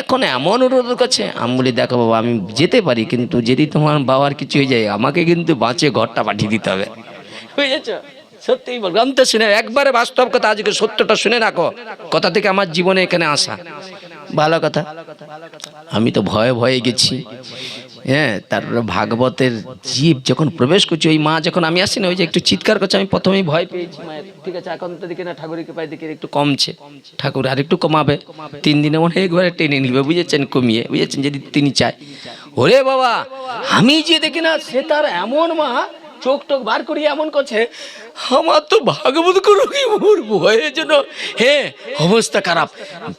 S1: এখন এমন অনুরোধ করছে। আমি বলি, দেখো বাবা আমি যেতে পারি, কিন্তু যদি তোমার বাবার কিছু হয়ে যায় আমাকে কিন্তু বাঁচিয়ে ঘরটা পাঠিয়ে দিতে হবে, বুঝেছ? সত্যি গ্রন্থ শুনে একবারে বাস্তব কথা, আজকে সত্যটা শুনে রাখো, কথা থেকে আমার জীবনে এখানে আসা। ভালো কথা। আমি তো ভয়ে ভয়ে গেছি, হ্যাঁ। তারপরে ভাগবতের জীব যখন প্রবেশ করছি, ওই মা যখন আমি আসি না, ওই যে একটু চিৎকার করছে, আমি প্রথমেই ভয় পেয়েছি মায়ের। ঠিক আছে, এখন তো দেখি না ঠাকুরের কৃপায় দেখি একটু কমছে, ঠাকুর আর একটু কমাবে, 3 দিনে মনে হয় একবারে টেনে নিবে, বুঝেছেন? কমিয়ে, বুঝেছেন? যদি তিনি চায়। ওরে বাবা, আমি যে দেখি না সে তার এমন মা চোখ টোক বার করিয়ে এমন করছে, আমার তো ভাগবত করো কি মোর ভয়ে যেন, হ্যাঁ অবস্থা খারাপ।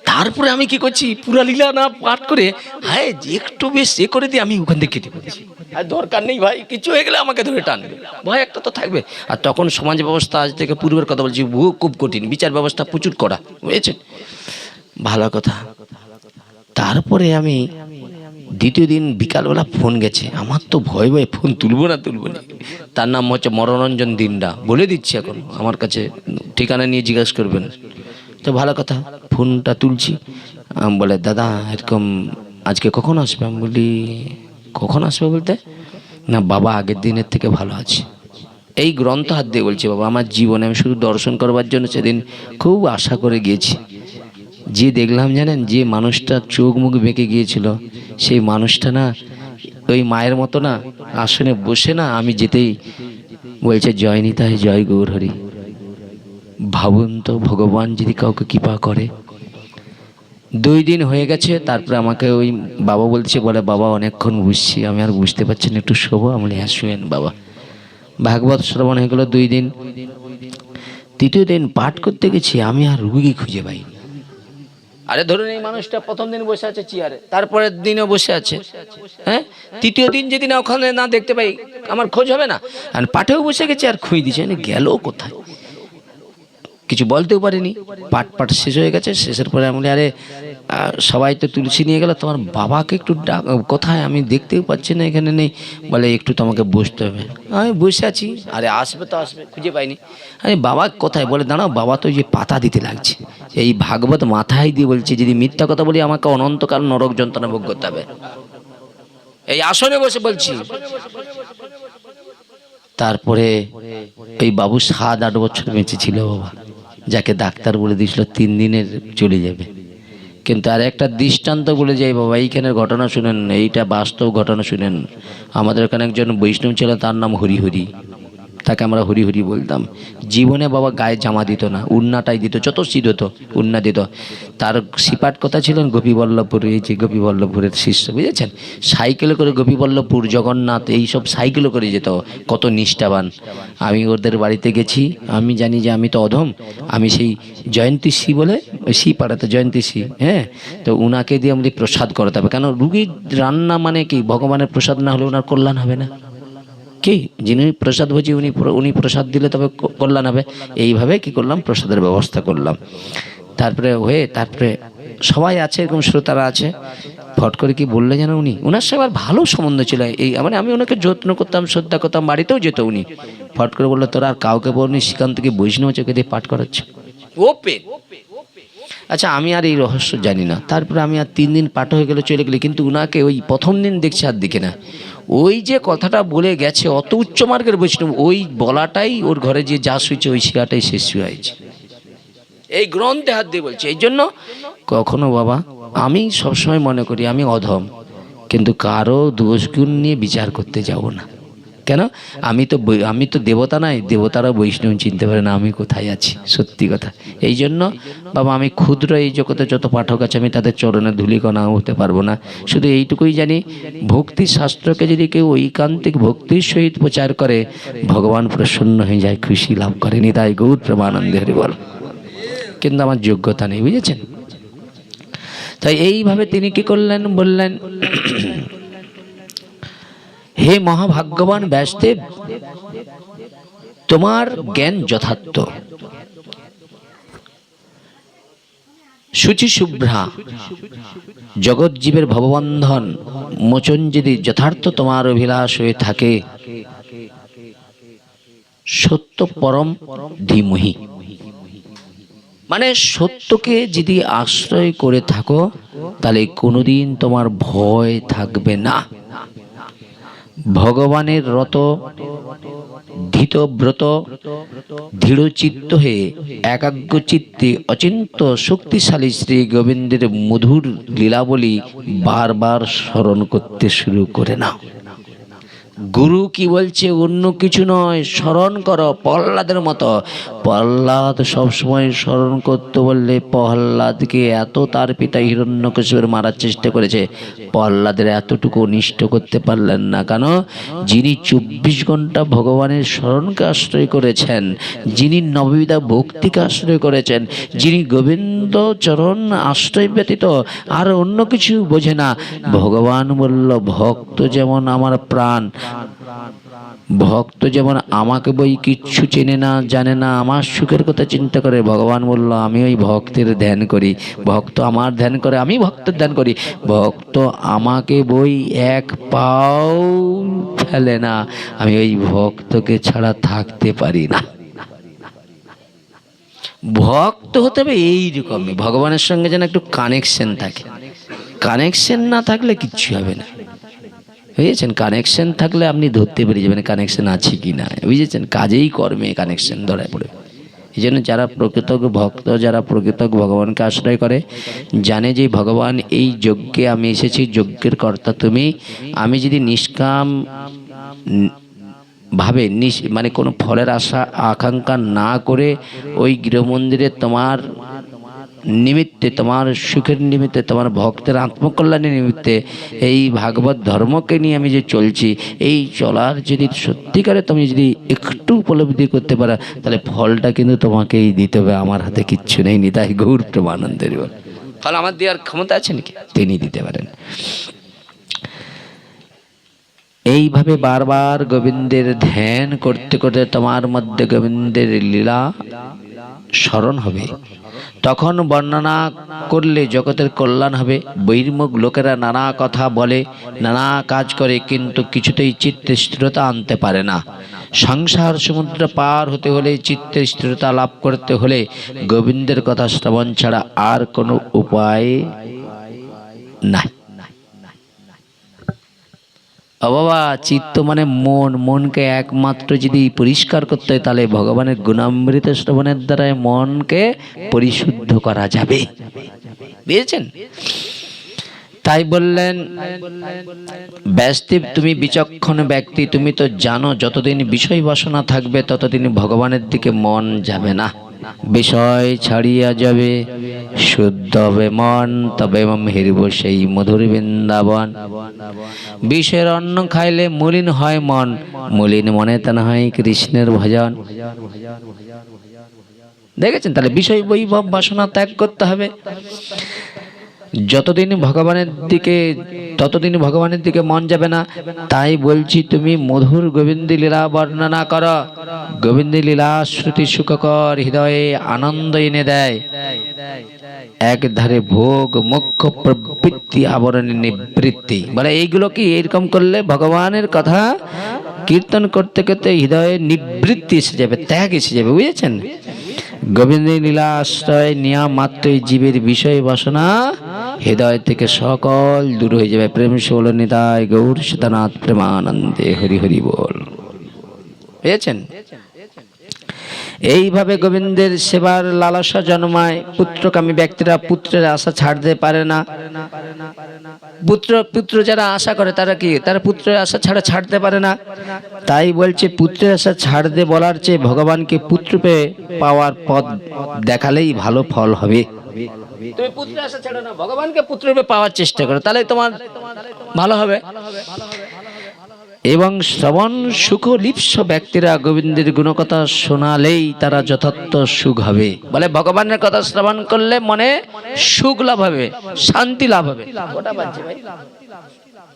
S1: তারপরে আমি কি করছি, পুরা লীলা না পাঠ করে, হ্যাঁ একটু বেশ এ করে দিয়ে আমি ওখান থেকে কেটে পড়েছি। আর দরকার নেই ভাই, কিছু হয়ে গেলে আমাকে ধরে টানবে, ভয় একটা তো থাকবে। আর তখন সমাজ ব্যবস্থা আজ থেকে পূর্বের কথা বলছি খুব কঠিন, বিচার ব্যবস্থা প্রচুর কড়া, বুঝেছেন? ভালো কথা। তারপরে আমি দ্বিতীয় দিন বিকালবেলা ফোন গেছে, আমার তো ভয় ভয় ফোন তুলবো না। তার নাম হচ্ছে মনোরঞ্জন দিন্ডা, বলে দিচ্ছি এখন, আমার কাছে ঠিকানা নিয়ে জিজ্ঞাসা করবেন। তো ভালো কথা, ফোনটা তুলছি। বলে, দাদা এরকম আজকে কখন আসবে? আমি বলি, কখন আসবে বলতে? না বাবা আগের দিনের থেকে ভালো আছে। এই গ্রন্থ হাত দিয়ে বলছি, বাবা আমার জীবনে আমি শুধু দর্শন করবার জন্য সেদিন খুব আশা করে গিয়েছি। যে দেখলাম জানেন, যে মানুষটা চোখ মুখ বেঁকে গিয়েছিল, সেই মানুষটা না ওই মায়ের মতো না আসনে বসে না, আমি যেতেই বলছে, জয় নিতাই জয় গৌর হরি। ভাবুন তো, ভগবান যদি কাউকে কৃপা করে। 2 দিন হয়ে গেছে, তারপরে আমাকে ওই বাবা বলছে, বলে বাবা অনেকক্ষণ বুঝছি, আমি আর বুঝতে পারছি না, একটু শোবো। আমি বলি, হ্যাঁ শুয়েন বাবা। ভাগবত শ্রবণ হয়ে গেল 2 দিন। তৃতীয় দিন পাঠ করতে গেছি, আমি আর রুগী খুঁজে পাইনি। আরে ধরুন এই মানুষটা প্রথম দিন বসে আছে চেয়ারে, তারপরের দিনও বসে আছে, হ্যাঁ। তৃতীয় দিন যদি না ওখানে না দেখতে পাই, আমার খোঁজ হবে না। আর পাঠেও বসে গেছে, আর খুঁজে দিচ্ছে গেল কোথায়, কিছু বলতেও পারিনি। পাঠ শেষ হয়ে গেছে। শেষের পরে আমি বলি, আরে সবাই তো তুলসী নিয়ে গেল, তোমার বাবাকে একটু কোথায়, আমি দেখতেও পাচ্ছি না, এখানে নেই। বলে একটু তোমাকে বসতে হবে। আমি বসে আছি, আরে আসবে তো আসবে, খুঁজে পাইনি। আরে বাবা কোথায়? বলে দাঁড়াও, বাবা তো যে পাতা দিতে লাগছে। এই ভাগবত মাথায় দিয়ে বলছে, যদি মিথ্যা কথা বলি আমাকে অনন্তকাল নরক যন্ত্রণা ভোগ করতে হবে। এই আসনে বসে বলছি। তারপরে এই বাবু 7-8 বছর বেঁচে ছিল বাবা, যাকে ডাক্তার বলে দিয়েছিল 3 দিনের চলে যাবে। কিন্তু আর একটা দৃষ্টান্ত বলে যাই বাবা, এইখানের ঘটনা শুনেন, এইটা বাস্তব ঘটনা শুনেন। আমাদের এখানে একজন বৈষ্ণব ছিল, তার নাম হরিহরি। তাকে আমরা হরিহরি বলতাম। জীবনে বাবা গায়ে জামা দিত না, উন্নাটাই দিত, যত শীত হতো উন্না দিত। তার সিপাট কথা ছিলেন গোপীবল্লভপুর, এই যে গোপীবল্লভপুরের শিষ্য, বুঝেছেন? সাইকেলে করে গোপীবল্লভপুর, জগন্নাথ, এইসব সাইকেলে করে যেত। কত নিষ্ঠাবান। আমি ওদের বাড়িতে গেছি, আমি জানি যে আমি তো অধম। আমি সেই জয়ন্তী শ্রী বলে, শ্রী পাড়াতে জয়ন্তী শ্রী, হ্যাঁ, তো উনাকে দিয়ে আমাদের প্রসাদ করাতে হবে। কেন রুগীর রান্না মানে কি, ভগবানের প্রসাদ না হলে ওনার কল্যাণ হবে না। কি যিনি প্রসাদ ভোজি, উনি প্রসাদ দিলে তবে কল্যাণ হবে। এইভাবে কি করলাম, প্রসাদের ব্যবস্থা করলাম। তারপরে সবাই আছে, এরকম শ্রোতারা আছে। ফট করে কি বললে যেন উনি, ওনার সঙ্গে আমার ভালো সম্বন্ধ ছিল, এই মানে আমি ওনাকে যত্ন করতাম, শ্রদ্ধা করতাম, বাড়িতেও যেত উনি। ফট করে বললো, তোরা আর কাউকে বলনি, সেখান থেকে বৈষ্ণব চোখে দিয়ে পাঠ করাচ্ছে ওপেন। আচ্ছা, আমি আর এই রহস্য জানি না। তারপরে আমি আর 3 দিন পাঠ হয়ে গেলে চলে গেলে, কিন্তু উনাকে ওই প্রথম দিন দেখছি আর দিকে না। ওই যে কথাটা বলে গেছে, অত উচ্চ মার্গের বৈষ্ণব, ওই বলাটাই ওর ঘরে যে যা শুয়েছে ওই শিয়াটাই শেষ হয়েছে। এই গ্রন্থে হাত দিয়ে বলছে। এই জন্য কখনো বাবা, আমি সবসময় মনে করি আমি অধম, কিন্তু কারো দোষ গুণ নিয়ে বিচার করতে যাব না। কেন? আমি তো দেবতা নাই, দেবতারা বৈষ্ণব চিনতে পারে না আমি কোথায় আছি, সত্যি কথা। এই জন্য বাবা, আমি ক্ষুদ্র এই জগতে যত পাঠক আছে, আমি তাদের চরণে ধূলিকণা হতে পারবো না। শুধু এইটুকুই জানি, ভক্তি শাস্ত্রকে যদি কেউ ঐকান্তিক ভক্তির সহিত প্রচার করে, ভগবান প্রসন্ন হয়ে যায়, খুশি লাভ করে। নিতাই গৌর প্রেমানন্দে হরি বল। কিন্তু আমার যোগ্যতা নেই, বুঝেছেন? তাই এইভাবে তিনি কি করলেন, বললেন, হে মহাভাগ্যবান ব্যাসদেব, তোমার জ্ঞান যথার্থ, শুচি শুভ্রা জগৎ জীবের ভববন্ধন মোচন যদি যথার্থ তোমার অভিলাষ হয়ে থাকে, সত্য পরম ধীমহি, মানে সত্যকে যদি আশ্রয় করে থাকো, তাহলে কোনোদিন তোমার ভয় থাকবে না। ভগবানের রত ধৃতব্রত দৃঢ়চিত্ত হয়ে একাগ্র চিত্তে অচিন্ত শক্তিশালী শ্রী গোবিন্দের মধুর লীলাবলী বারবার স্মরণ করতে শুরু করে নাও। গুরু কি বলছে, অন্য কিছু নয়, স্মরণ করো প্রহ্লাদের মতো। প্রহ্লাদ সবসময় স্মরণ করতে বললে, প্রহ্লাদকে এত তার পিতা হিরণ্যকশিপুর মারার চেষ্টা করেছে, প্রহ্লাদের এতটুকু অনিষ্ট করতে পারলেন না। কেন? যিনি 24 ঘন্টা ভগবানের স্মরণকে আশ্রয় করেছেন, যিনি নববিধা ভক্তিকে আশ্রয় করেছেন, যিনি গোবিন্দ চরণ আশ্রয় ব্যতীত আর অন্য কিছু বোঝে না। ভগবান বলল, ভক্ত যেমন আমার প্রাণ, ভক্ত যেমন আমাকে বই কিচ্ছু চেনে না, জানে না, আমার সুখের কথা চিন্তা করে। ভগবান বলল, আমি ওই ভক্তের ধ্যান করি, ভক্ত আমার ধ্যান করে, আমি ভক্তের ধ্যান করি। ভক্ত আমাকে বই এক পাও ফেলে না, আমি ওই ভক্তকে ছাড়া থাকতে পারি না। ভক্ত হতে হবে এইরকমই, ভগবানের সঙ্গে যেন একটু কানেকশন থাকে। কানেকশন না থাকলে কিচ্ছু হবে না, বুঝেছেন? কানেকশন থাকলে আপনি ধরতে পেরে যাবেন কানেকশন আছে কি না, বুঝেছেন? কাজেই কর্মে কানেকশন ধরা পড়ে। এই জন্য যারা প্রকৃত ভক্ত, যারা প্রকৃত ভগবানকে আশ্রয় করে, জানে যে ভগবান এই যজ্ঞে আমি এসেছি, যজ্ঞের কর্তা তুমি। আমি যদি নিষ্কাম ভাবে মানে কোনো ফলের আশা আকাঙ্ক্ষা না করে ওই গৃহমন্দিরে তোমার নিমিত্তে, তোমার সুখের নিমিত্তে, তোমার ভক্তের আত্মকল্যাণের নিমিত্তে এই ভাগবত ধর্মকে নিয়ে আমি যে চলছি, এই চলার যদি সত্যিকারে তুমি যদি একটু উপলব্ধি করতে পারো, তাহলে ফলটা কিন্তু তোমাকেই দিতে হবে, আমার হাতে কিচ্ছু নেই। নিতাই গৌর প্রেমানন্দের ফল আমার দেওয়ার ক্ষমতা আছে নাকি? তিনি দিতে পারেন। এইভাবে বারবার গোবিন্দের ধ্যান করতে করতে তোমার মধ্যে গোবিন্দের লীলা স্মরণ হবে। তখন বর্ণনা করলে জগতের কল্যাণ হবে। বহির্মুখ লোকেরা নানা কথা বলে, নানা কাজ করে, কিন্তু কিছুতেই চিত্তে স্থিরতা আনতে পারে না। সংসার সমুদ্র পার হতে হলে, চিত্তে স্থিরতা লাভ করতে হলে গোবিন্দের কথা শ্রবণ ছাড়া আর কোনো উপায় নাই। বাবা, চিত্ত মানে মন, মনকে একমাত্র যদি পরিষ্কার করতে হয়, তাহলে ভগবানের গুণামৃত শ্রবণের দ্বারাই মনকে পরিশুদ্ধ করা যাবে, বুঝেছেন? তাই বললেন, ব্যাসদেব তুমি বিচক্ষণ ব্যক্তি, তুমি তো জানো যতদিন বিষয় বাসনা থাকবে ততদিন ভগবানের দিকে মন যাবে না। বিষয় ছাড়িয়া যাবে, শুদ্ধ হবে মন, তবে হেরিব সেই মধুর বৃন্দাবন। বিষের অন্ন খাইলে মলিন হয় মন, মলিন মনে তা না হয় কৃষ্ণের ভজন। দেখেছেন? তাহলে বিষয় বৈভব বাসনা ত্যাগ করতে হবে। যতদিন ভগবানের দিকে, ততদিন ভগবানের দিকে মন যাবে না। তাই বলছি, তুমি মধুর গোবিন্দ লীলা বর্ণনা করো। গোবিন্দ লীলা শ্রুতি সুখকর, হৃদয়ে আনন্দ এনে দেয়। এক ধারে ভোগ মোক্ষ প্রবৃত্তি আবরণে নিবৃত্তি, বলে এইগুলো কি এরকম করলে ভগবানের কথা কীর্তন করতে করতে হৃদয়ে নিবৃত্তি এসে যাবে, ত্যাগ এসে যাবে, বুঝেছেন? গোবিন্দের লীলা আশ্রয় নেওয়া মাত্রই জীবের বিষয় বাসনা হৃদয় থেকে সকল দূর হয়ে যাবে। প্রেম সে বল নিতাই গৌর সীতানাথ প্রেমানন্দে হরি হরি বল। বুঝেছেন? এইভাবে গোবিন্দের সেবার লালসা জন্মায়। পুত্রকামী ব্যক্তিরা পুত্রের আশা ছাড়তে পারে না। পুত্র যারা আশা করে তারা কি, তারা পুত্রের আশা ছাড়তে পারে না। তাই বলছে পুত্রের আশা ছাড়তে বলার চেয়ে ভগবানকে পুত্র পেয়ে পাওয়ার পথ দেখালেই ভালো ফল হবে। তুমি পুত্রের আশা ছাড়ো না, ভগবানকে পুত্র পেয়ে পাওয়ার চেষ্টা করো, তাহলে তোমার ভালো হবে। এবং শ্রবণ সুখ লিপ্স ব্যক্তিরা গোবিন্দের গুণকথা শোনালেই তারা যথার্থ সুখ হবে। বলে ভগবানের কথা শ্রবণ করলে মনে সুখ লাভ হবে, শান্তি লাভ হবে।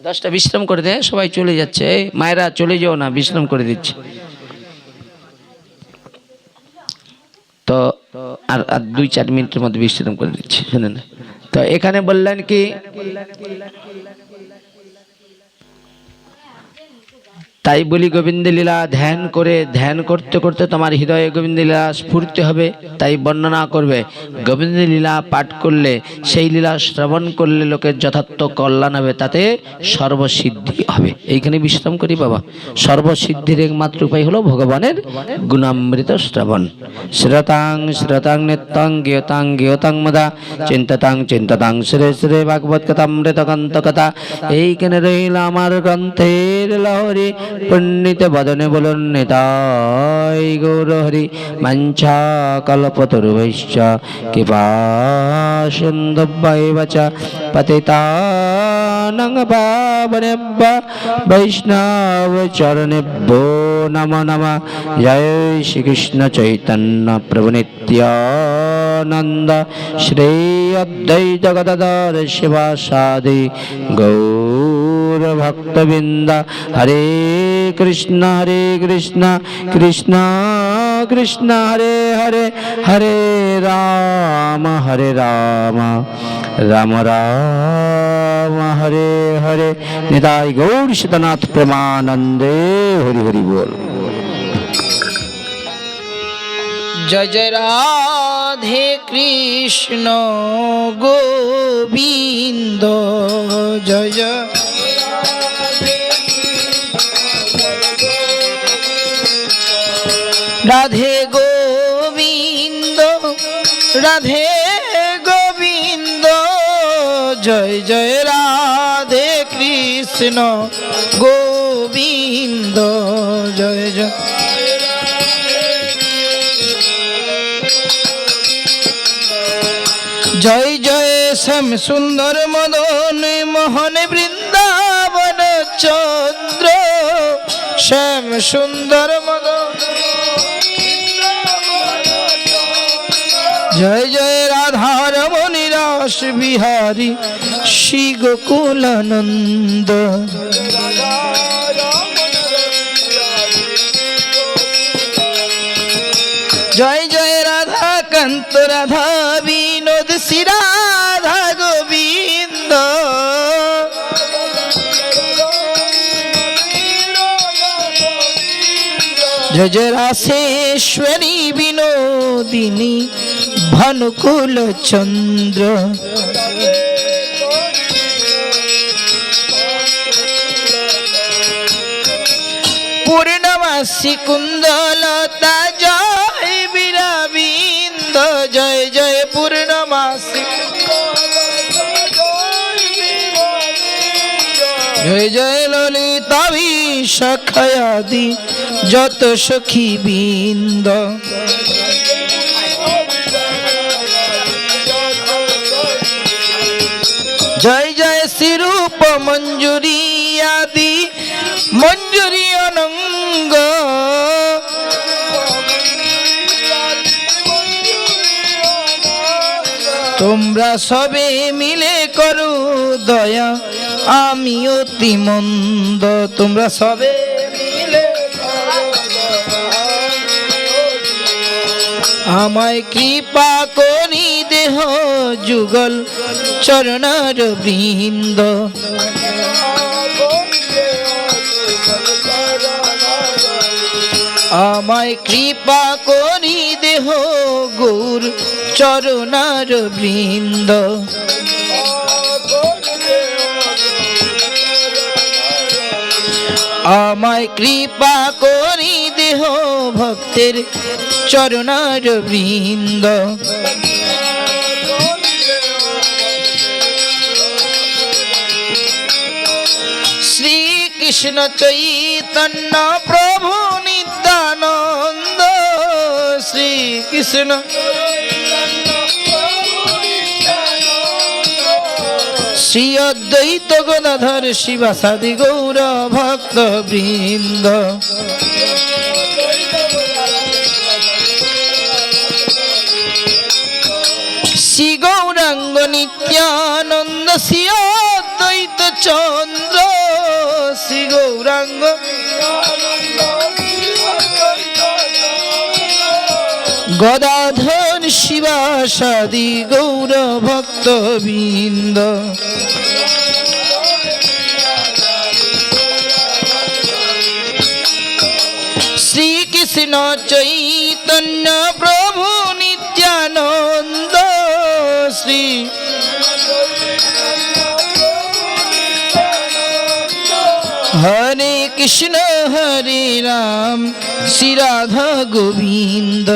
S1: 10টা বিশ্রাম করে দেয়, সবাই চলে যাচ্ছে। মায়েরা চলে যাও না, বিশ্রাম করে দিচ্ছে। তো আর 2-4 মিনিটের মধ্যে বিশ্রাম করে দিচ্ছি, শুনে না। তো এখানে বললেন কি, তাই বলি গোবিন্দ লীলা ধ্যান করতে করতে তোমার হৃদয়ে গোবিন্দ লীলা স্ফূর্তি হবে। তাই বর্ণনা করবে। গোবিন্দ লীলা পাঠ করলে, সেই লীলা শ্রবণ করলে লোকের যথার্থ কল্যাণ হবে, তাতে সর্বসিদ্ধি হবে। এইখানে বিশ্রাম করি বাবা। সর্বসিদ্ধির একমাত্র উপায় হলো ভগবানের গুণামৃত শ্রবণ। শ্রতাং নিত্যং জ্ঞাতাং মদা চিন্ততাং শ্রে শ্রে ভাগবত কথামৃত কান্ত কথা। এইখানে রইল আমার গ্রন্থের লহরী। পণ্ডিত বদনে বলুন নিতাই গৌর হরি। মঞ্চা কল্পতরুভৈশ্চ কৃপা সিন্ধুভ্যৈব চ পতিতানাং পাবনেভ্যো বৈষ্ণব চরণেভ্যো নমো নমঃ। জয় শ্রীকৃষ্ণ চৈতন্য প্রভু নিত্যানন্দ শ্রী অদ্বৈত গদাধর শিবাসাদি গৌর ভক্তবৃন্দ। হরে কৃষ্ণ কৃষ্ণ কৃষ্ণ হরে হরে, হরে রাম রাম রাম হরে হরে। নিতাই গৌর সীতানাথ প্রেমানন্দে হরি হরি বল।
S2: জয় জয় রাধে কৃষ্ণ গোবিন্দ, জয় জয় রাধে গোবিন্দ, রাধে গোবিন্দ, জয় জয় রাধে কৃষ্ণ গোবিন্দ, জয় জয়। জয় জয় শ্যাম সুন্দর মদন মোহন বৃন্দাবন চন্দ্র, শ্যাম সুন্দর মদন। জয় জয় রাধা রমণী রাস বিহারী শ্রী গোকুলানন্দ। জয় জয় রাধা কান্ত রাধা বিনোদ শ্রী রাধা গোবিন্দ। জয় জয় রাসেশ্বরী বিনোদিনী ভানুকুল চন্দ্র। পূর্ণমাসী কুন্দলতা জয় বীরাবিন্দ, জয় জয় পূর্ণমাসী। জয় জয় ললিতা বিশাখায়াদি যত সখী বৃন্দ। জয় জয় শ্রীরূপ মঞ্জুরি আদি মঞ্জুরি অনঙ্গ। তোমরা সবে মিলে করো দয়া, আমি অতি মন্দ। তোমরা সবে মিলে আমায় কৃপা করি দেহ যুগল চরণার বৃন্দ। আমায় কৃপা করি দেহ গৌর চরণার বৃন্দ। আমায় কৃপা করি দেহ ভক্তের চরণার বৃন্দ। শ্রীকৃষ্ণ চৈতন্য প্রভু নিত্যানন্দ। শ্রীকৃষ্ণ শ্রী অদ্বৈত গদাধর শিবাসাদি গৌর ভক্ত বৃন্দ। শ্রী গৌরাঙ্গ নিত্যানন্দ শ্রী অদ্বৈত চন্দ্র। শ্রী গৌরাঙ্গ গদাধর শিবাসাদি গৌর ভক্ত বৃন্দ। শ্রীকৃষ্ণ চৈতন্য প্রভু নিত্যানন্দ। শ্রী হরে কৃষ্ণ হরে রাম শ্রী রাধা গোবিন্দ।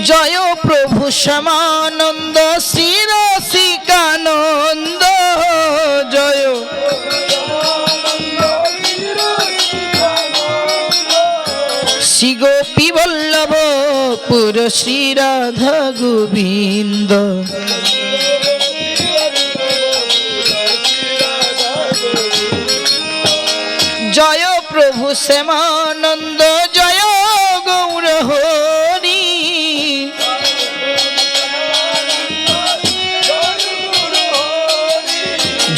S2: জয় প্রভু শ্যামানন্দ শ্রী রসিকানন্দ। জয় শ্রী গোপী বল্লভ পুর শ্রী রাধা গোবিন্দ। জয় প্রভু শ্যামানন্দ জয় গৌর হরি।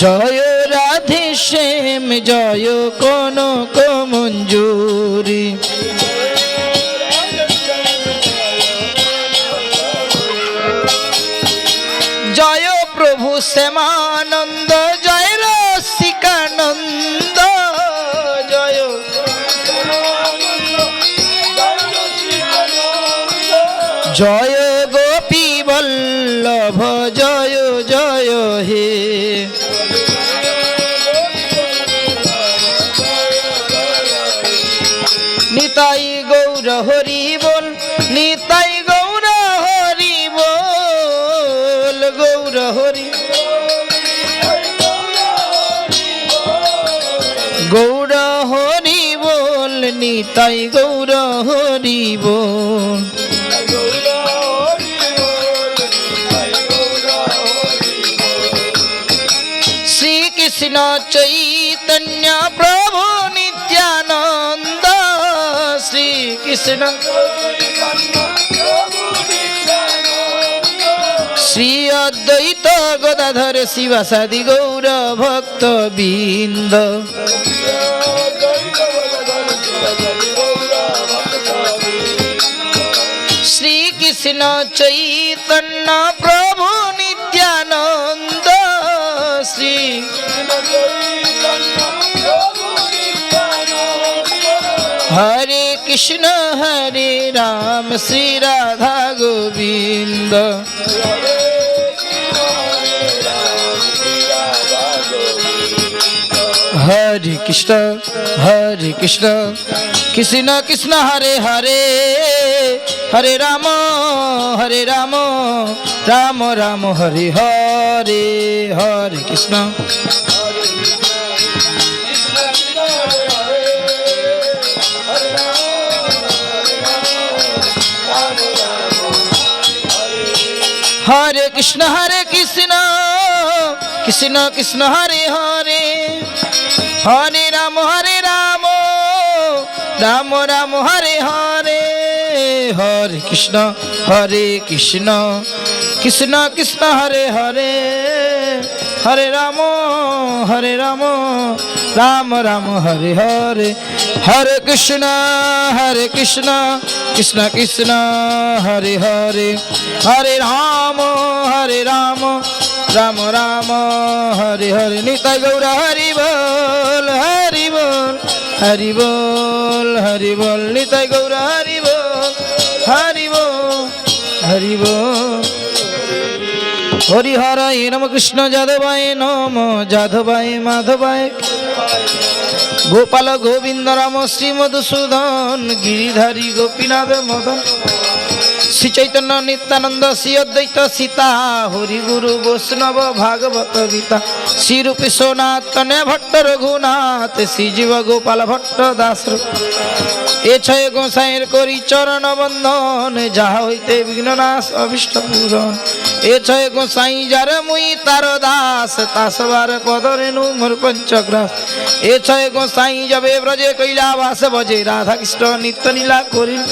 S2: জয় রাধে শ্যাম জয় কনক মঞ্জুরি। জয় প্রভু শ্যামানন্দ জয় রসিকানন্দ। জয় জয় গোপী বল্লভ জয় জয় হে। নিতাই গৌর হরি বল নিতাই গৌর হরি বল। গৌর হরি গৌর হরি বল নিতাই গৌর হরি বল। শ্রীকৃষ্ণ চৈতন্য প্রভু নিত্যানন্দ। শ্রীকৃষ্ণ শ্রী অদ্বৈত গদাধর শিবাসাদি গৌর ভক্ত বৃন্দ। শ্রীকৃষ্ণ চৈতন্য প্রভু নিত্যানন্দ। শ্রী হরে কৃষ্ণ হরে রাম শ্রী রাধা গোবিন্দ। হরে কৃষ্ণ কৃষ্ণ কৃষ্ণ হরে হরে হরে রাম রাম রাম হরে হরে। হরে কৃষ্ণ हरे कृष्ण कृष्ण कृष्ण हरे हरे हरे राम राम राम हरे हरे हरे कृष्ण कृष्ण कृष्ण हरे हरे हरे राम রাম রাম হরে হরে হরে কৃষ্ণ কৃষ্ণ কৃষ্ণ হরে হরে হরে রাম রাম রাম হরে হরে নিতাই গৌর হরি বল হরি বল হরি বল হরি বল নিতাই গৌর হরি বল হরি বল হরি বল হরি হরায় নম কৃষ্ণ যাদবায় নম যাদবায় মাধবায় গোপাল গোবিন্দ রাম শ্রী মধুসূদন গিরিধারী গোপীনাথ মদন শ্রী চৈতন্য নিত্যানন্দ শ্রী অদ্বৈত সীতা হরি গুরু বৈষ্ণব ভাগবত গীতা শ্রী রূপী সোনাথ তনয় ভট্ট রঘুনাথ শ্রী জীব গোপাল ভট্ট দাস এ ছয় গোসাইয়ের করি চরণ বন্ধন যাহা হইতে বিঘ্ননাশ অভিষ্ট পূরণ এ ছয় গোসাই যার মুই তার দাস তাসবার পদরেণু মোর পঞ্চগ্রাস এ ছয় গোসাই যাবে ব্রজে কৈলাবাস বজে রাধা কৃষ্ণ নিত্য লীলা করিল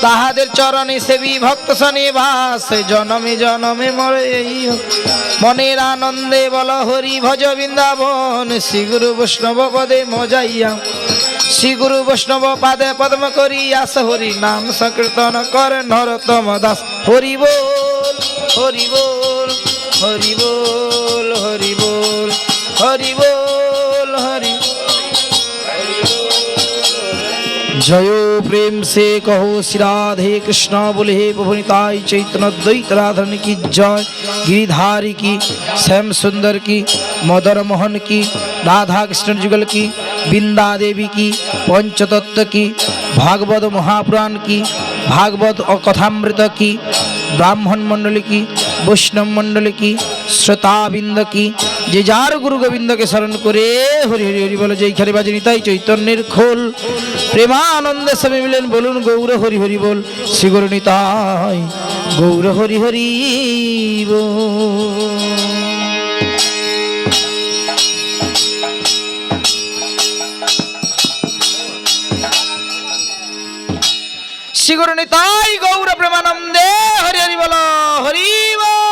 S2: তাহাদের চরণে সেবী ভক্ত শনি বাস জনমে জনমে মরে এই মনের আনন্দে বল হরি ভজ বৃন্দাবন শ্রী গুরু বৈষ্ণব পদে মজাইয়া শ্রী গুরু বৈষ্ণব পাদে পদ্ম করি আস হরি নাম সংকীর্তন করে নরতম দাস হরি বল হরি বল হরি বল হরি বল হরি বল হরি जय प्रेम से कहो श्री राधे कृष्ण बोले हे प्रभु निताई चैतन्य द्वैत राधन की जय गिरिधारी की श्याम सुंदर की मदन मोहन की राधा कृष्ण जुगल की बिंदा देवी की पंचतत्व की भागवत महापुराण की भागवत और कथामृत की ब्राह्मण मंडल की वैष्णव मंडल की श्रोताबिंद की जे जार गुरु गोविंद के शरण करे हरि हरि हरि बोलो जय खरे बाजे निताई चैतन्যের खोल प्रेमानंदे सभी मिलन बोलुन गौर हरि हरि बोल श्री गुरु निताई गौर हरि हरि बोल श्री गुरु निताई गौर प्रेमानंदे हरि हरि बोलो हरि बोल।